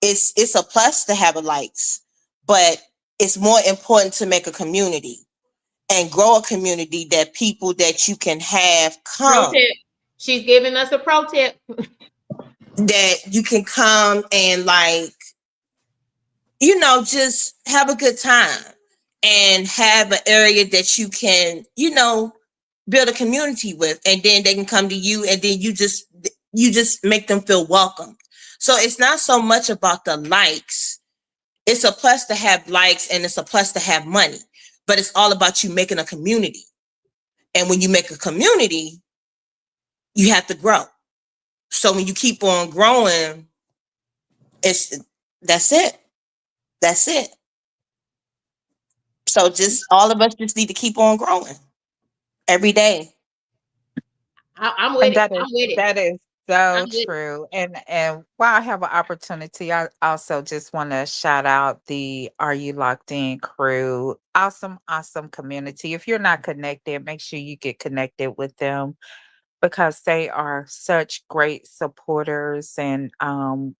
It's a plus to have a likes, but it's more important to make a community and grow a community that people that you can have
Pro
come.
tip. She's giving us a pro tip.
that you can come and like, you know, just have a good time and have an area that you can, you know, build a community with, and then they can come to you, and then you just make them feel welcome. So it's not so much about the likes. It's a plus to have likes and it's a plus to have money, but it's all about you making a community. And when you make a community, you have to grow. So when you keep on growing, it's that's it. That's it. So just all of us just need to keep on growing every day.
I'm with
And
it. I'm with it.
that is so
I'm with it.
true. And while I have an opportunity, I also just want to shout out the Are You Locked In crew. Awesome, awesome community. If you're not connected, make sure you get connected with them because they are such great supporters and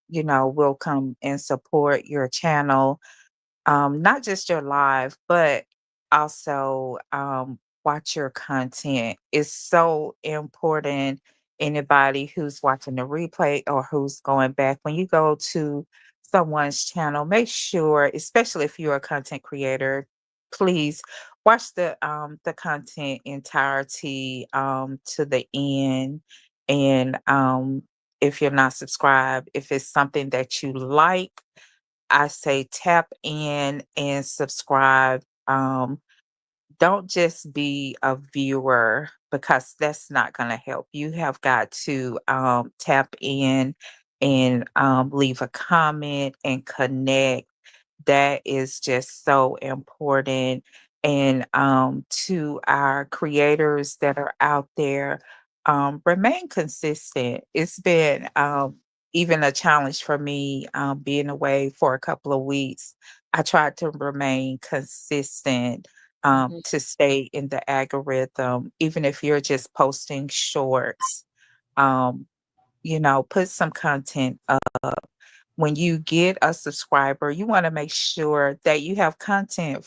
you know, will come and support your channel, not just your live, but also watch your content. It's so important. Anybody who's watching the replay or who's going back, when you go to someone's channel, make sure, especially if you're a content creator, please watch the content entirety to the end. And if you're not subscribed, if it's something that you like, I say tap in and subscribe. Don't just be a viewer because that's not going to help. You have got to tap in and leave a comment and connect. That is just so important. And to our creators that are out there, remain consistent. It's been even a challenge for me being away for a couple of weeks. I tried to remain consistent
Mhm.
to stay in the algorithm, even if you're just posting shorts. Um, you know, put some content when you get a subscriber, you want to make sure that you have content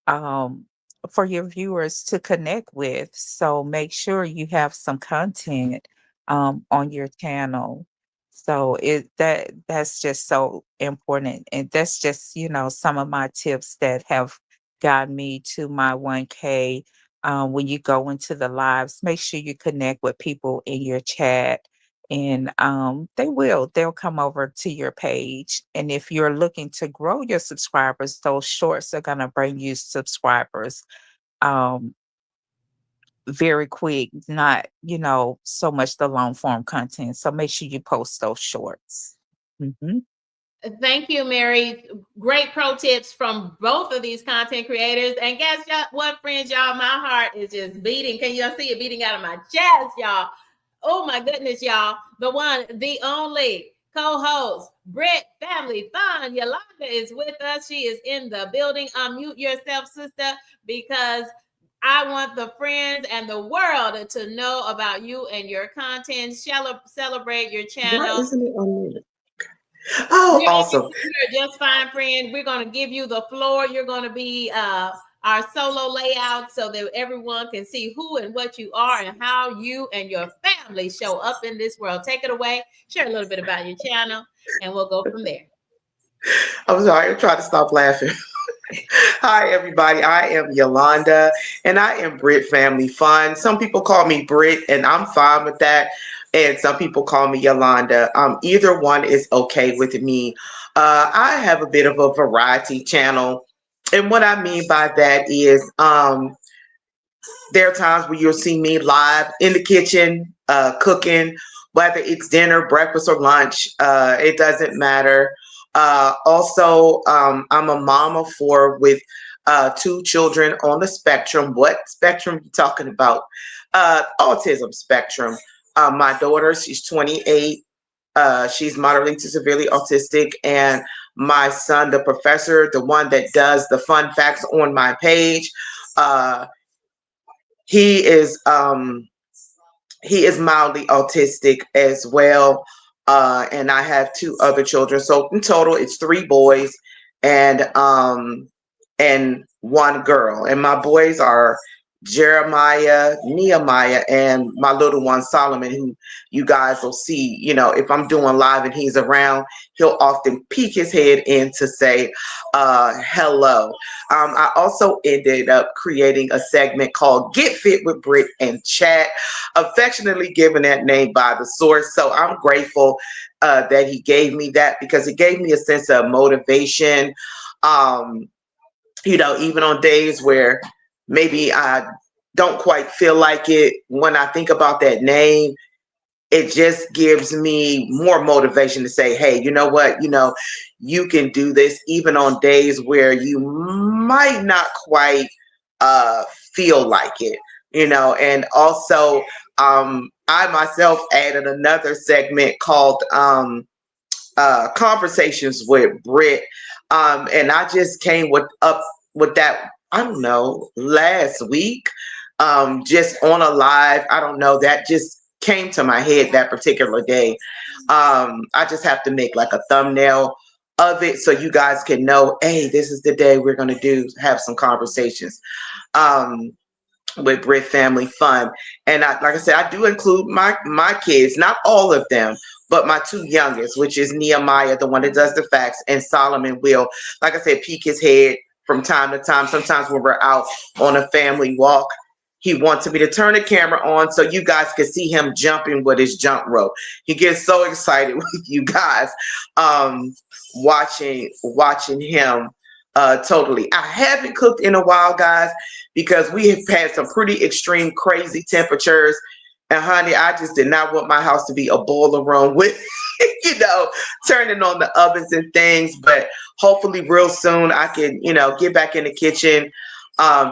um for your viewers to connect with. So make sure you have some content on your channel. So that's just so important. And that's just, you know, some of my tips that have got me to my 1K. When you go into the lives, make sure you connect with people in your chat, and they'll come over to your page. And if you're looking to grow your subscribers, those shorts are going to bring you subscribers um very quick, not, you know, so much the long form content. So make sure you post those shorts. Hmm.
Thank you, Mary. Great pro tips from both of these content creators. And guess what, friends, y'all? My heart is just beating. Can y'all see it beating out of my chest, y'all? Oh my goodness, y'all. The one, the only co-host, Britt Family Fun. Yolanda is with us. She is in the building. Unmute yourself, sister, because I want the friends and the world to know about you and your content. Celebrate your
Why
channel.
isn't it unmuted? Oh,
You're
awesome.
just fine, friend. We're going to give you the floor. You're going to be our solo layout so that everyone can see who and what you are and how you and your family show up in this world. Take it away. Share a little bit about your channel, and we'll go from there.
I'm sorry, I'm trying to stop laughing. Hi, everybody. I am Yolanda, and I am Brit Family Fun. Some people call me Brit, and I'm fine with that. And some people call me Yolanda. Either one is okay with me. I have a bit of a variety channel, and what I mean by that is, there are times where you'll see me live in the kitchen, cooking, whether it's dinner, breakfast, or lunch. It doesn't matter. Also, I'm a mom of four with two children on the spectrum. What spectrum are you talking about? Autism spectrum. My daughter, she's 28. She's moderately to severely autistic. And my son, the professor, the one that does the fun facts on my page, uh, he is he is mildly autistic as well. And I have two other children. So in total it's three boys and one girl. And my boys are Jeremiah, Nehemiah, and my little one Solomon, who you guys will see, if I'm doing live and he's around, he'll often peek his head in to say hello. I also ended up creating a segment called Get Fit with Britt and Chat, affectionately given that name by the source. So I'm grateful that he gave me that, because it gave me a sense of motivation. Um, even on days where maybe I don't quite feel like it, when I think about that name, it just gives me more motivation to say, hey, you know what? You can do this even on days where you might not quite uh, feel like it, and also I myself added another segment called Conversations with Britt. And I just came up with that, I don't know, last week, just on a live. I don't know, that just came to my head that particular day. I just have to make like a thumbnail of it so you guys can know, hey, this is the day we're going to have some conversations. Um, with Brit Family Fun. And like I said, I do include my kids, not all of them, but my two youngest, which is Nehemiah, the one that does the facts, and Solomon will, like I said, peek his head from time to time. Sometimes when we're out on a family walk, he wants me to turn the camera on so you guys can see him jumping with his jump rope. He gets so excited with you guys watching him totally. I haven't cooked in a while, guys, because we have had some pretty extreme, crazy temperatures. And honey, I just did not want my house to be a boiler room with, turning on the ovens and things. But hopefully, real soon, I can, get back in the kitchen,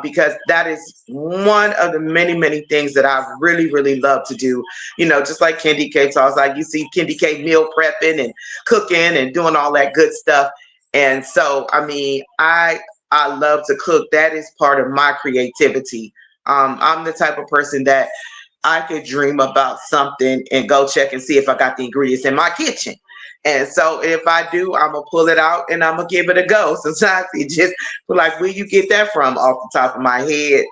because that is one of the many, many things that I really, really love to do. Just like Candy K talks, like you see Candy K meal prepping and cooking and doing all that good stuff. And so, I mean, I love to cook. That is part of my creativity. I'm the type of person that I could dream about something and go check and see if I got the ingredients in my kitchen. And so if I do, I'm gonna pull it out and I'm gonna give it a go. Sometimes it just like, where you get that from off the top of my head.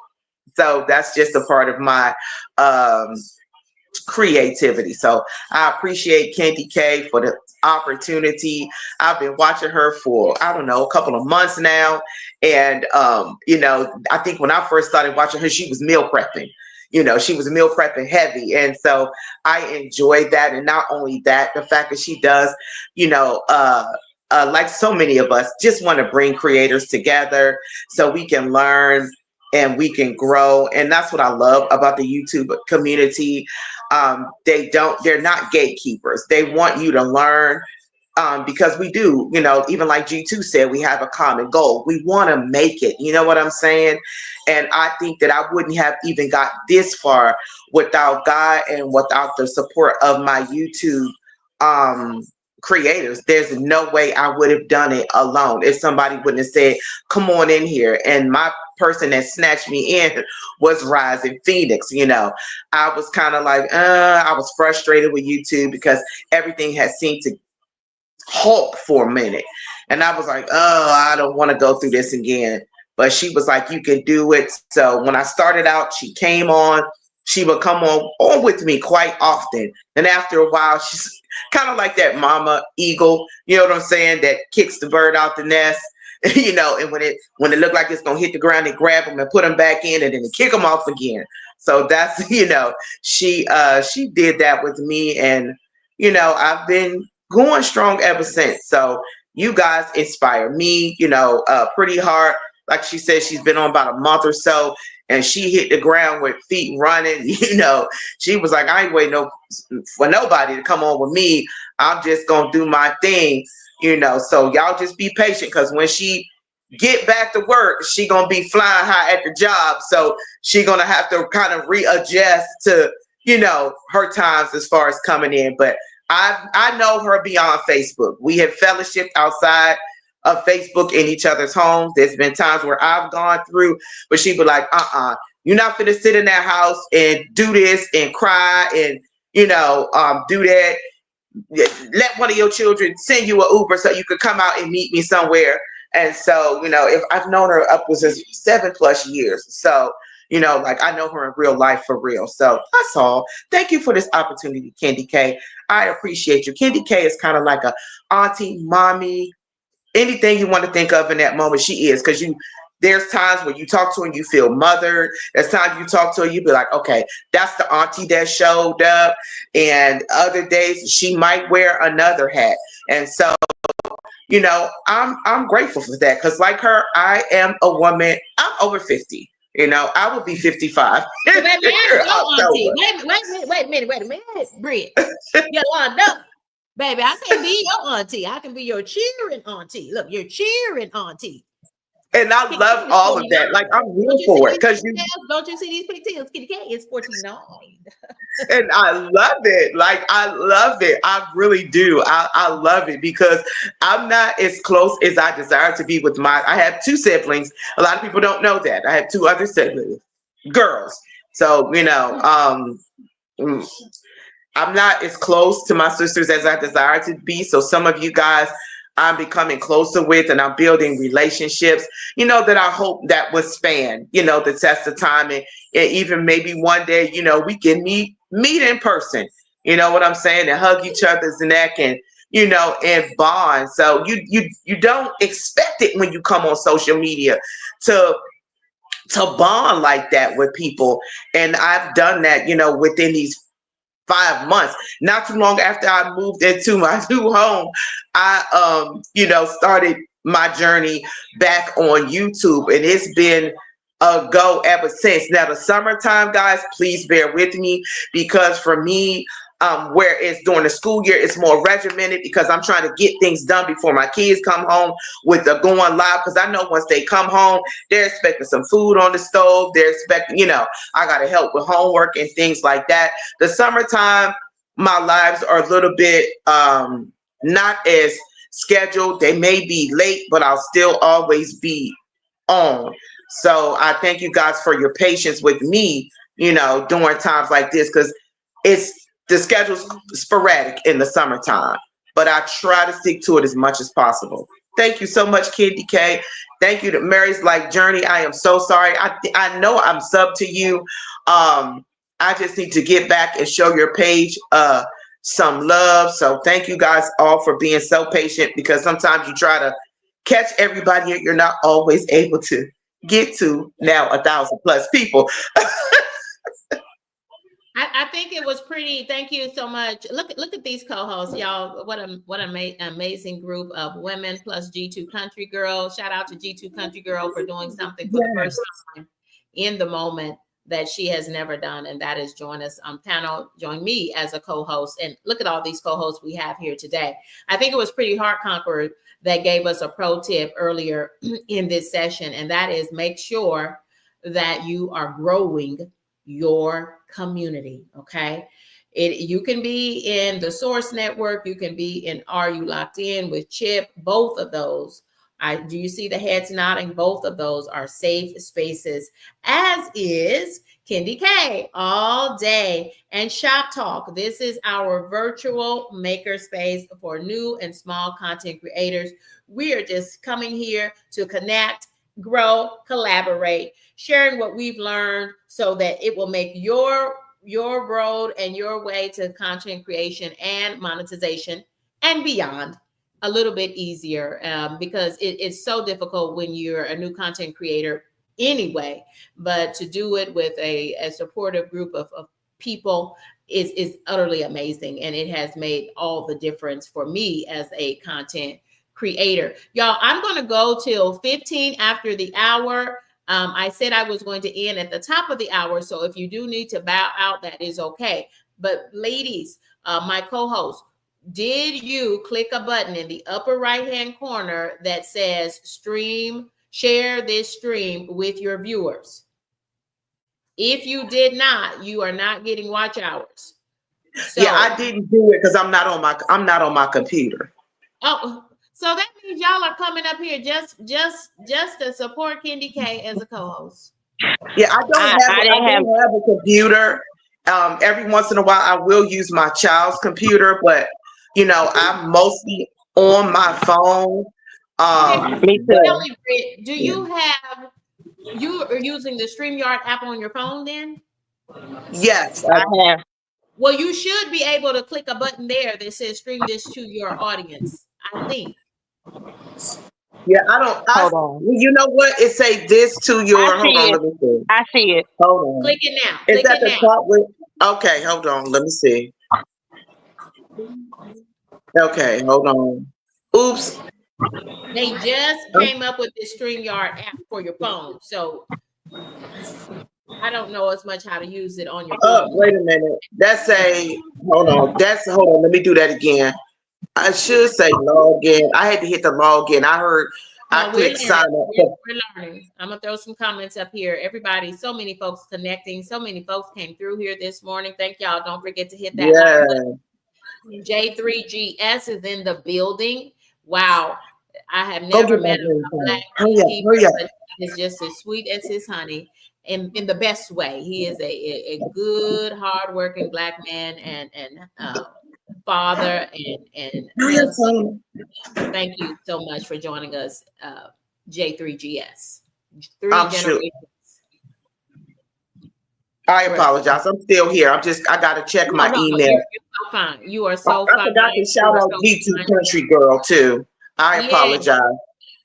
So that's just a part of my um, creativity. So I appreciate Candy K for the opportunity. I've been watching her for, I don't know, a couple of months now. And I think when I first started watching her, she was meal prepping. She was meal prepping heavy. And so I enjoyed that. And not only that, the fact that she does, like so many of us, just want to bring creators together so we can learn and we can grow. And that's what I love about the YouTube community. They're not gatekeepers. They want you to learn, because we do, even like G2 said, we have a common goal. We want to make it. You know what I'm saying? And I think that I wouldn't have even got this far without God and without the support of my YouTube creators. There's no way I would have done it alone if somebody wouldn't have said, come on in here. And my person that snatched me in was Rising Phoenix. I was kind of like, I was frustrated with YouTube because everything had seemed to halt for a minute. And I was like, oh, I don't want to go through this again. But she was like, you can do it. So when I started out, she came on. She would come on with me quite often. And after a while, she's kind of like that mama eagle, you know what I'm saying, that kicks the bird out the nest. And when it looked like it's gonna hit the ground, they grab them and put them back in, and then they kick them off again. So that's she did that with me, and I've been going strong ever since. So you guys inspire me, pretty hard. Like she said, she's been on about a month or so, and she hit the ground with feet running. She was like, I ain't waiting for nobody to come on with me. I'm just gonna do my thing. So y'all just be patient, because when she get back to work, she gonna be flying high at the job. So she gonna have to kind of readjust to her times as far as coming in. But I know her beyond Facebook. We have fellowshipped outside of Facebook in each other's homes. There's been times where I've gone through, but she would like, you're not gonna sit in that house and do this and cry and do that. Let one of your children send you an Uber so you could come out and meet me somewhere. And so, if I've known her upwards of 7+ years. So,
Like I know her in real life for real. So that's all. Thank you for this opportunity, Candy K. I appreciate you. Candy K is kind of like a auntie, mommy, anything you want to think of in that moment. She is, because there's times when you talk to her and you feel mothered. There's times you talk to her, you be like, okay, that's the auntie that showed up. And other days she might wear another hat. And so, I'm grateful for that, because like her, I am a woman. I'm over 50. I will be 55.
So baby, I ain't your auntie.
October.
Wait a minute, Britt. Yolanda, baby, I can't be your auntie. I can be your cheering auntie. Look, your cheering auntie.
And I
Kitty K
love
is
all of
49.
that. Like I'm
Don't
here
you see
for it,
these
because
pigtails? Don't you see these pigtails? Kitty K is 49.
and I love it. Like I love it. I really do. I love it, because I'm not as close as I desire to be with I have two siblings. A lot of people don't know that. I have two other siblings, girls. So, mm, I'm not as close to my sisters as I desire to be. So some of you guys I'm becoming closer with, and I'm building relationships, that I hope that will span, the test of time. And even maybe one day, we can meet in person, you know what I'm saying? And hug each other's neck, and, and bond. So you don't expect it when you come on social media to bond like that with people. And I've done that, within these 5 months. Not too long after I moved into my new home, I started my journey back on YouTube, and it's been a go ever since. Now the summertime, guys, please bear with me, because for me, where it's during the school year, it's more regimented, because I'm trying to get things done before my kids come home with the going live. Because I know once they come home, they're expecting some food on the stove. They're expecting, I got to help with homework and things like that. The summertime, my lives are a little bit not as scheduled. They may be late, but I'll still always be on. So I thank you guys for your patience with me, during times like this, because the schedule's sporadic in the summertime, but I try to stick to it as much as possible. Thank you so much, Candy K. Thank you to Mary's Life Journey. I am so sorry. I know I'm sub to you. I just need to get back and show your page some love. So thank you guys all for being so patient, because sometimes you try to catch everybody and you're not always able to get to now 1,000+ people.
I think it was pretty. Thank you so much. Look at these co-hosts, y'all. What an amazing group of women plus G2 Country Girl. Shout out to G2 Country Girl for doing something for the first time in the moment that she has never done, and that is join us on panel, join me as a co-host. And look at all these co-hosts we have here today. I think it was pretty Heart Conqueror that gave us a pro tip earlier in this session, and that is make sure that you are growing your community. Okay. You can be in the Source Network, you can be in Are You Locked In with Chip, both of those. Do you see the heads nodding? Both of those are safe spaces, as is Candy K all day and Shop Talk. This is our virtual maker space for new and small content creators. We are just coming here to connect, grow, collaborate, sharing what we've learned so that it will make your road and your way to content creation and monetization and beyond a little bit easier, because it's so difficult when you're a new content creator anyway, but to do it with a supportive group of people is utterly amazing, and it has made all the difference for me as a content creator. Y'all, I'm going to go till 15 after the hour. I said I was going to end at the top of the hour, so if you do need to bow out, that is okay. But ladies, my co-host, did you click a button in the upper right-hand corner that says stream, share this stream with your viewers? If you did not, you are not getting watch hours. So,
yeah, I didn't do it because I'm not on my computer.
Oh, so that means y'all are coming up here just to support Candy K as a co-host.
Yeah, I don't have a computer. Every once in a while, I will use my child's computer, but I'm mostly on my phone.
Okay,
Me too.
do you have You are using the StreamYard app on your phone then?
Yes.
I have.
Well, you should be able to click a button there that says stream this to your audience, I think.
Yeah, I don't.
Hold on.
You know what? It say this to
I
your. Hold
see
on,
it.
let me see.
I see it.
Hold on.
Click it now.
Is
Click
that
it
the
now.
top with? Okay, hold on. Let me see. Okay, hold on. Oops.
They just came up with this StreamYard app for your phone. So I don't know as much how to use it on your
Oh,
phone.
wait a minute. That's a. Hold on. That's hold on. Let me do that again. I should say log in. I had to hit the log in. I heard. I
No, we're
clicked
learning.
sign up.
We're learning. I'm gonna throw some comments up here. Everybody, so many folks connecting. So many folks came through here this morning. Thank y'all. Don't forget to hit that like button.
Yeah.
J3GS is in the building. Wow. I have
Go
never
get my
met
green
a black
phone. Hurry up.
gatekeeper,
Hurry up.
but he is just as sweet as his honey in the best way. He is a good, hardworking black man and father and
Hurry up,
husband.
son.
Thank you so much for joining us, J3GS. Three
I'm sure.
generations.
I
Right.
apologize. I'm still here. I gotta check
No,
my
no, no.
email.
You're so fine. You are
I,
so
I
fine.
forgot to
You
shout
are
out
so
G2
fine.
Country Girl too. I
Yeah.
apologize.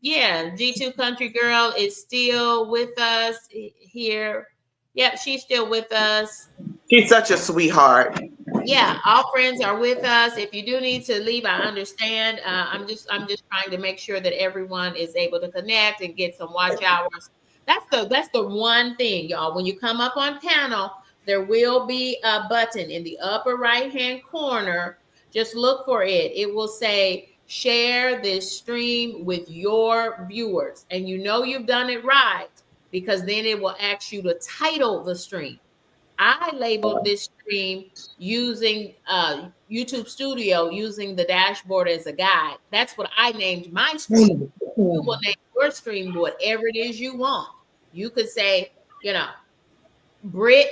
Yeah, G2 Country Girl is still with us here. Yep, she's still with us.
She's such a sweetheart.
Yeah, all friends are with us. If you do need to leave, I understand. I'm just trying to make sure that everyone is able to connect and get some watch hours. That's the one thing, y'all. When you come up on panel, there will be a button in the upper right hand corner. Just look for it. It will say share this stream with your viewers, and you know you've done it right because then it will ask you to title the stream. I labeled this stream using YouTube Studio using the dashboard as a guide. That's what I named my stream. You will name your stream whatever it is you want. You could say, you know, Brit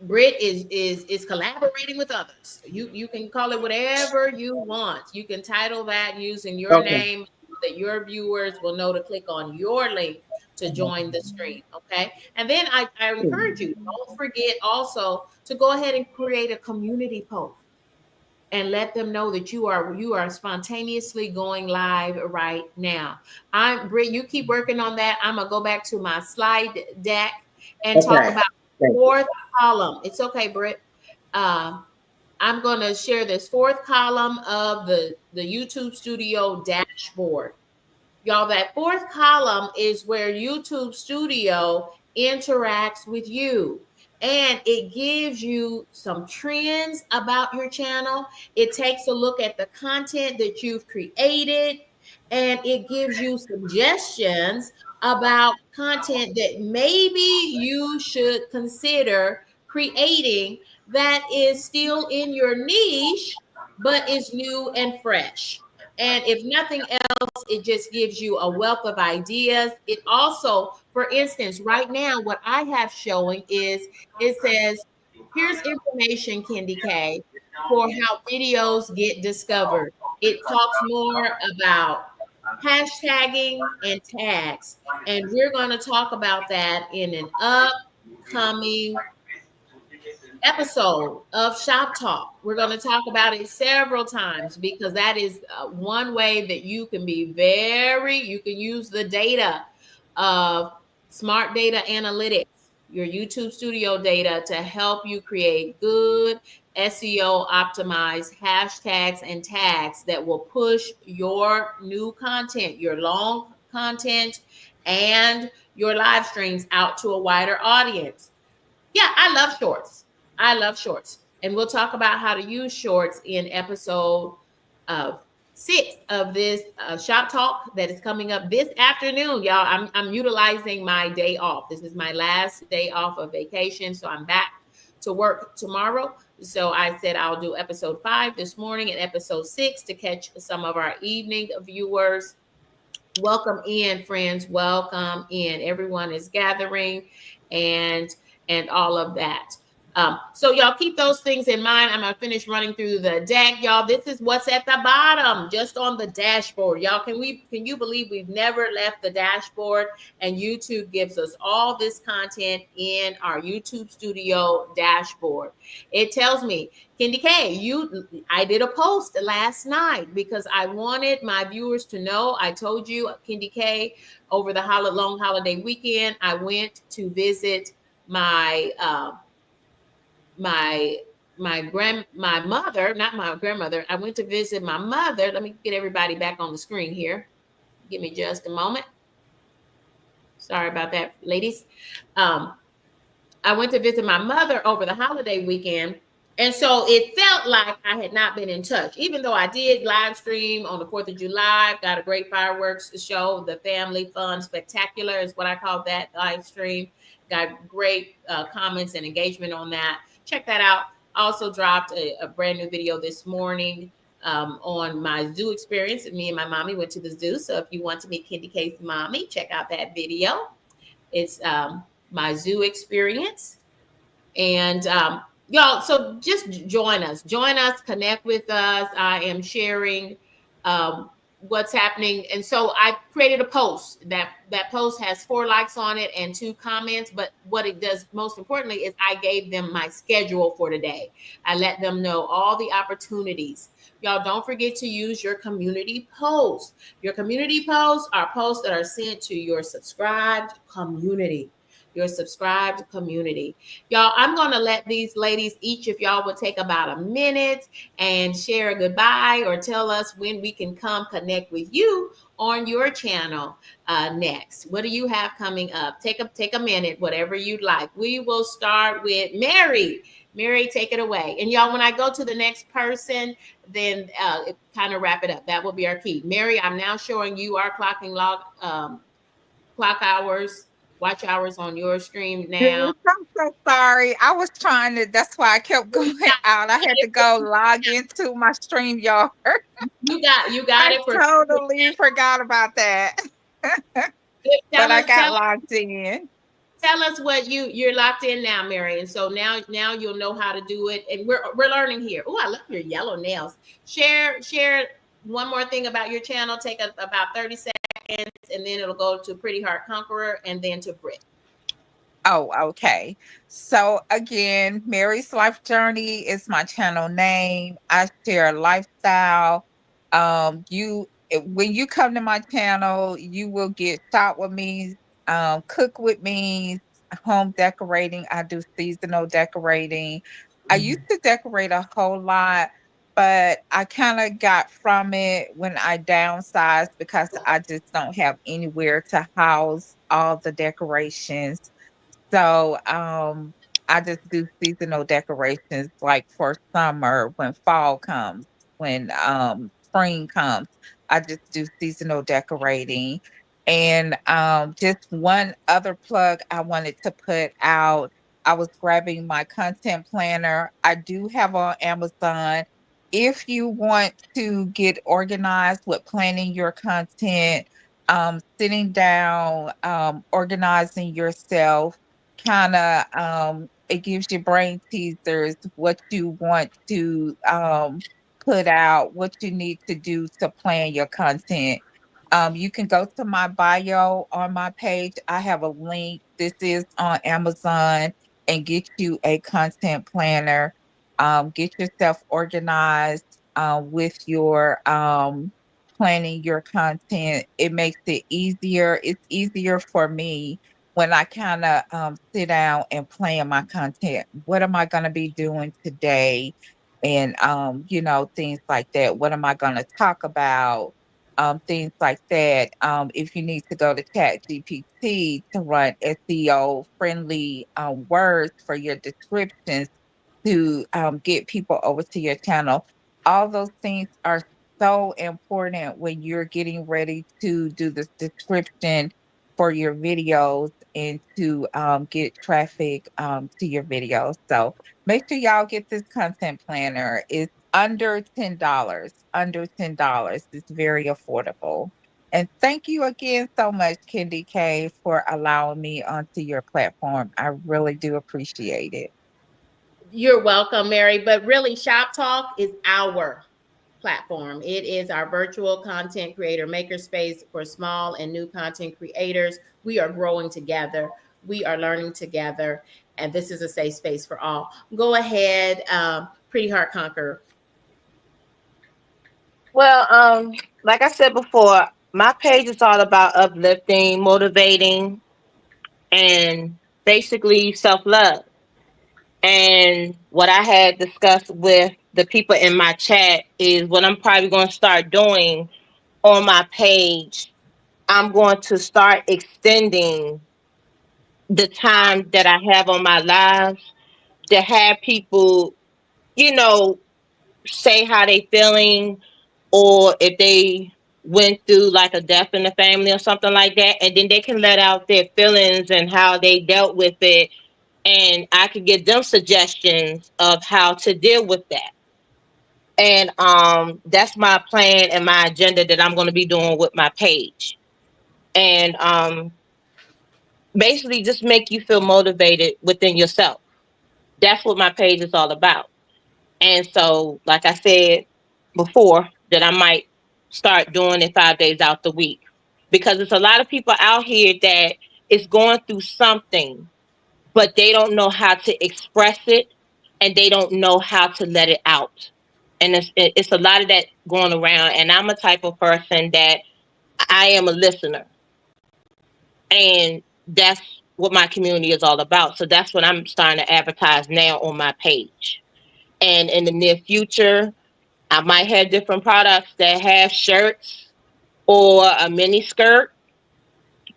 Brit is collaborating with others. You can call it whatever you want. You can title that using your
Okay.
name so that your viewers will know to click on your link to join the stream. Okay. And then I encourage you, don't forget also to go ahead and create a community post and let them know that you are spontaneously going live right now. I'm Britt, you keep working on that. I'm gonna go back to my slide deck and talk
Okay.
about
Thank you.
fourth column. It's okay, Britt. Um, I'm gonna share this fourth column of the YouTube Studio dashboard. Y'all, that fourth column is where YouTube Studio interacts with you. And it gives you some trends about your channel. It takes a look at the content that you've created, and it gives you suggestions about content that maybe you should consider creating that is still in your niche, but is new and fresh. And if nothing else, it just gives you a wealth of ideas. It also, for instance, right now, what I have showing is it says, here's information, Candy K, for how videos get discovered. It talks more about hashtagging and tags. And we're going to talk about that in an upcoming episode of Shop Talk. We're going to talk about it several times because that is one way that you can you can use the data of smart data analytics, your YouTube studio data to help you create good SEO optimized hashtags and tags that will push your new content, your long content, and your live streams out to a wider audience. Yeah, I love shorts. I love shorts. And we'll talk about how to use shorts in episode of 6 of this shop talk that is coming up this afternoon, y'all. I'm utilizing my day off. This is my last day off of vacation, so I'm back to work tomorrow. So I said I'll do episode 5 this morning and episode 6 to catch some of our evening viewers. Welcome in, friends. Welcome in. Everyone is gathering and all of that. So y'all keep those things in mind. I'm gonna finish running through the deck, y'all. This is what's at the bottom, just on the dashboard, y'all. Can you believe we've never left the dashboard? And YouTube gives us all this content in our YouTube Studio dashboard. It tells me, Kendi K, I did a post last night because I wanted my viewers to know. I told you, Kendi K, over the long holiday weekend, I went to visit my my my mother, not my grandmother. I went to visit my mother. Let me get everybody back on the screen here. Give me just a moment. Sorry about that, ladies. Um, I went to visit my mother over the holiday weekend. And so it felt like I had not been in touch, even though I did live stream on the 4th of July. Got a great fireworks show. The Family Fun Spectacular is what I call that live stream. Got great comments and engagement on that. Check that out. Also dropped a brand new video this morning on my zoo experience. Me and my mommy went to the zoo. So if you want to meet Kendi K's mommy, check out that video. It's my zoo experience. And y'all, so just join us, connect with us. I am sharing what's happening. And so I created a post. That post has 4 likes on it and 2 comments. But what it does most importantly is I gave them my schedule for today. I let them know all the opportunities. Y'all, don't forget to use your community posts. Your community posts are posts that are sent to your subscribed community. Your subscribed community. Y'all, I'm going to let these ladies, each of y'all would take about a minute and share a goodbye or tell us when we can come connect with you on your channel next. What do you have coming up? Take a minute, whatever you'd like. We will start with Mary. Mary, take it away. And y'all, when I go to the next person, then kind of wrap it up. That will be our key. Mary, I'm now showing you our clocking log, clock hours, watch hours on your stream now.
Yes, I'm so sorry. I was trying to, that's why I kept going out. I had to go log into my stream, y'all.
You got
I
it for
totally forgot about that. But
tell
I
us
got logged in.
tell us what you're locked in now, Mary. And so now you'll know how to do it. And we're learning here. Oh, I love your yellow nails. Share one more thing about your channel. Take about 30 seconds, and then it'll go to Pretty Heart Conqueror and then to Brit.
Oh, okay. So again, Mary's Life Journey is my channel name. I share lifestyle. When you come to my channel, you will get shop with me, cook with me, home decorating. I do seasonal decorating. I used to decorate a whole lot, but I kind of got from it when I downsized because I just don't have anywhere to house all the decorations. So, I just do seasonal decorations like for summer, when fall comes, when spring comes. I just do seasonal decorating. And just one other plug I wanted to put out. I was grabbing my content planner. I do have on Amazon. If you want to get organized with planning your content, sitting down, organizing yourself, kind of it gives you brain teasers what you want to put out, what you need to do to plan your content. You can go to my bio on my page. I have a link. This is on Amazon, and get you a content planner. Get yourself organized with your planning your content. It makes it easier. It's easier for me when I kind of sit down and plan my content. What am I going to be doing today? And, things like that. What am I going to talk about? Things like that. If you need to go to Chat GPT to run SEO friendly words for your descriptions to get people over to your channel, all those things are so important when you're getting ready to do the description for your videos and to get traffic to your videos. So make sure y'all get this content planner. It's under $10. Under $10. It's very affordable. And thank you again so much, Kendi K, for allowing me onto your platform. I really do appreciate it.
You're welcome, Mary. But really, Shop Talk is our platform. It is our virtual content creator makerspace for small and new content creators. We are growing together. We are learning together, and this is a safe space for all. Go ahead, Pretty Heart Conqueror.
Well, like I said before, my page is all about uplifting, motivating, and basically self love. And what I had discussed with the people in my chat is what I'm probably going to start doing on my page. I'm going to start extending the time that I have on my lives to have people, you know, say how they feeling, or if they went through like a death in the family or something like that, and then they can let out their feelings and how they dealt with it, and I could give them suggestions of how to deal with that. And that's my plan and my agenda that I'm going to be doing with my page. And basically just make you feel motivated within yourself. That's what my page is all about. And so, like I said before, that I might start doing it 5 days out the week, because it's a lot of people out here that is going through something, but they don't know how to express it, and they don't know how to let it out. And it's a lot of that going around. And I'm a type of person that I am a listener, and that's what my community is all about. So that's what I'm starting to advertise now on my page. And in the near future, I might have different products that have shirts or a mini skirt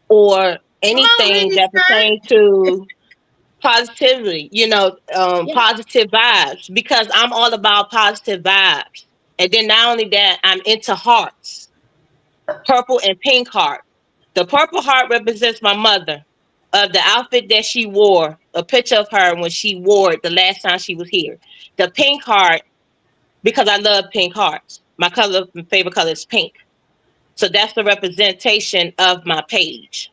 or
Come on,
anything
mini
that
skirt.
pertains to positivity,
Yeah.
positive vibes, because I'm all about positive vibes. And then not only that, I'm into hearts, purple and pink heart. The purple heart represents my mother, of the outfit that she wore, a picture of her when she wore it the last time she was here. The pink heart, because I love pink hearts. My favorite color is pink. So that's the representation of my page.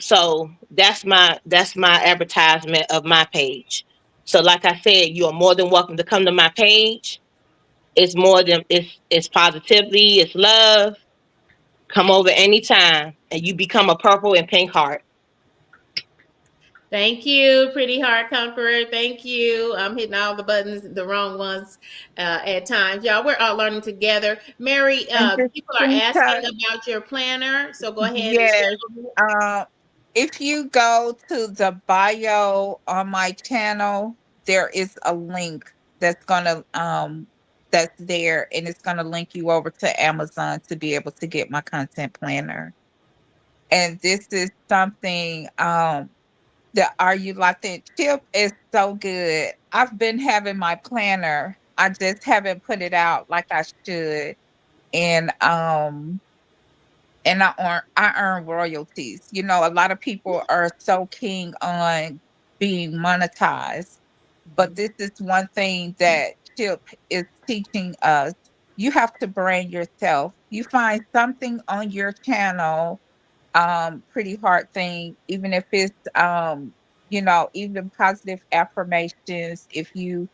So that's my advertisement of my page. So like I said, you are more than welcome to come to my page. It's more than it's positivity, it's love. Come over anytime and you become a purple and pink heart.
Thank you, Pretty Heart Conqueror. Thank you. I'm hitting all the buttons, the wrong ones at times. Y'all, we're all learning together. Mary,
And
people are asking
Jacinta,
about your planner, so go ahead and share
yes.
a little bit.
Um, if you go to the bio on my channel, there is a link that's there, and it's gonna link you over to Amazon to be able to get my content planner. And this is something the Are You Locked In tip is so good. I've been having my planner. I just haven't put it out like I should. And I earn royalties. A lot of people are so keen on being monetized, but this is one thing that Chip is teaching us. You have to brand yourself. You find something on your channel, pretty hard thing, even if it's even positive affirmations. If you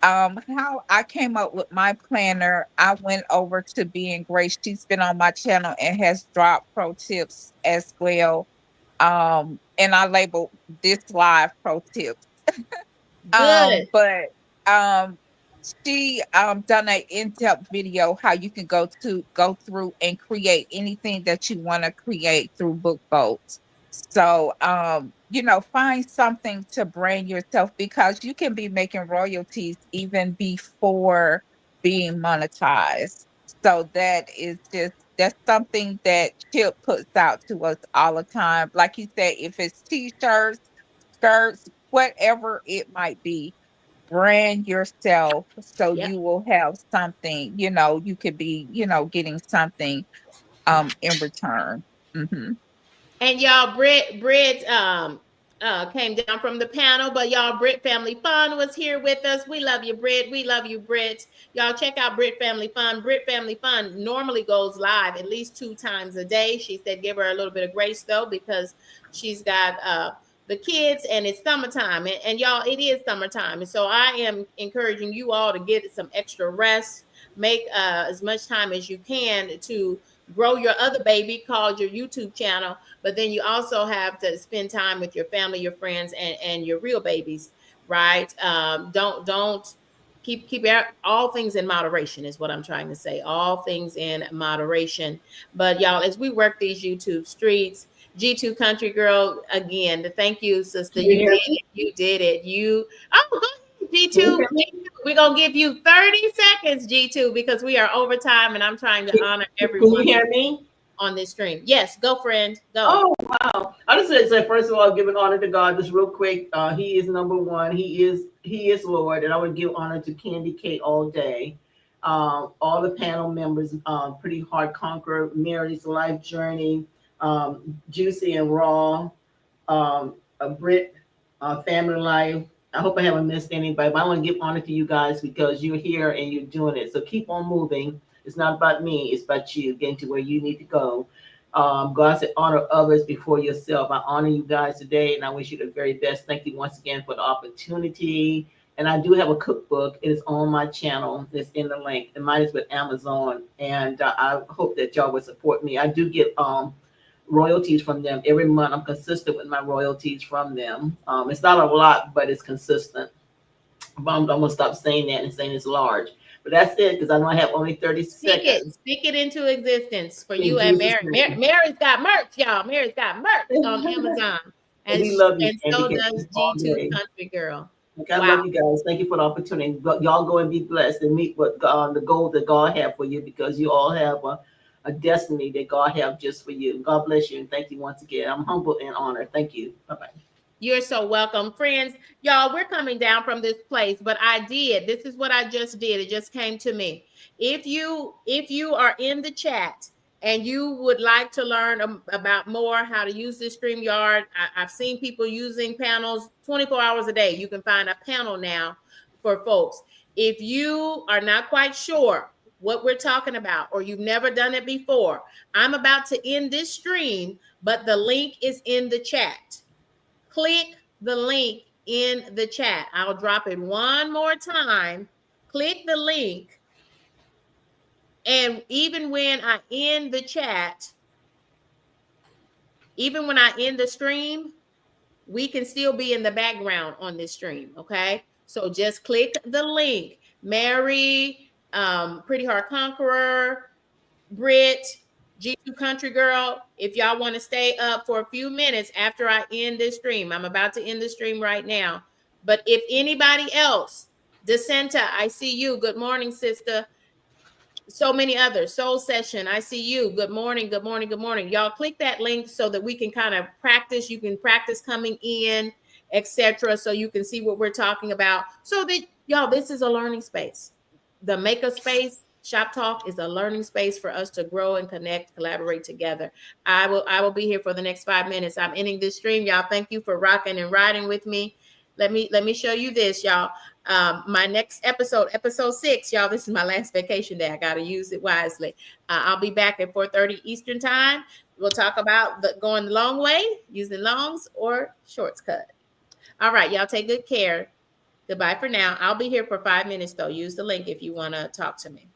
How I came up with my planner, I went over to Being Great. She's been on my channel and has dropped pro tips as well. And I labeled this live pro tips.
Good.
But um, she done a in-depth video how you can go through and create anything that you want to create through book bolts. So find something to brand yourself, because you can be making royalties even before being monetized. So that's something that Chip puts out to us all the time. Like you said, if it's t-shirts, skirts, whatever it might be, brand yourself so
Yep.
you will have something, you could be, getting something in return. Hmm.
And y'all, Brit came down from the panel, but y'all, Brit Family Fun was here with us. We love you, Brit. We love you, Brit. Y'all check out Brit Family Fun. Brit Family Fun normally goes live at least 2 times a day. She said give her a little bit of grace though, because she's got the kids, and it's summertime, and y'all, it is summertime, and so I am encouraging you all to get some extra rest, make as much time as you can to grow your other baby called your YouTube channel, but then you also have to spend time with your family, your friends, and your real babies, right? Don't keep all things in moderation is what I'm trying to say. All things in moderation. But y'all, as we work these YouTube streets, G2 Country Girl, again, thank you, sister.
Can you
You
hear
did
me?
it. You did it. Go ahead,
Can you
G2.
hear me?
We're going to give you 30 seconds, G2, because we are over time and I'm trying to honor
Can you
everyone
hear me?
on this stream. Yes, go, friend. Go.
Oh wow! I just say first of all, giving honor to God, just real quick. He is number one. He is Lord, and I would give honor to Candy K all day. All the panel members, Pretty Hard Conqueror, Mary's Life Journey, Juicy and Raw, Brit, Family Life. I hope I haven't missed anybody, but I want to give honor to you guys because you're here and you're doing it. So keep on moving. It's not about me, it's about you getting to where you need to go. God said, honor others before yourself. I honor you guys today and I wish you the very best. Thank you once again for the opportunity. And I do have a cookbook. It is on my channel. It's in the link. And mine is with Amazon. And I hope that y'all would support me. I do get royalties from them every month. I'm consistent with my royalties from them. It's not a lot, but it's consistent. I'm gonna stop saying that and saying it's large. But that's it because I know I have only 30 seconds.
Speak it into existence for
In
you and
Jesus'
Mary.
name.
Mary's got merch, y'all. Mary's got merch on Amazon.
And
And,
we love you,
and
and
so
we can
does
all
G2
day.
Country Girl.
Okay, I
Wow.
love you guys. Thank you for the opportunity. Y'all go and be blessed and meet what the goal that God have for you because you all have a destiny that God have just for you. God bless you and thank you once again. I'm humbled and honored. Thank you. Bye bye.
You're so welcome. Friends, y'all, we're coming down from this place, but this is what I just did. It just came to me. If you are in the chat and you would like to learn about more how to use this StreamYard, I've seen people using panels 24 hours a day. You can find a panel now for folks. If you are not quite sure what we're talking about or you've never done it before, I'm about to end this stream, but the link is in the chat. Click the link in the chat. I'll drop it one more time. Click the link. And even when I end the chat, even when I end the stream, we can still be in the background on this stream. Okay. So just click the link. Mary, Pretty Hard Conqueror, Brit, G2 Country Girl, if y'all want to stay up for a few minutes after I end this stream, I'm about to end the stream right now. But if anybody else, Decenta, I see you. Good morning, sister. So many others. Soul Session, I see you. Good morning, good morning, good morning. Y'all click that link so that we can kind of practice. You can practice coming in, etc. So you can see what we're talking about. So that y'all, this is a learning space. The maker space, Shop Talk is a learning space for us to grow and connect, collaborate together. I will be here for the next 5 minutes. I'm ending this stream. Y'all, thank you for rocking and riding with me. Let me show you this, y'all. My next episode 6, y'all. This is my last vacation day. I got to use it wisely. I'll be back at 4:30 Eastern time. We'll talk about going the long way, using longs or shorts cut. All right, y'all. Take good care. Goodbye for now. I'll be here for 5 minutes though. Use the link if you want to talk to me.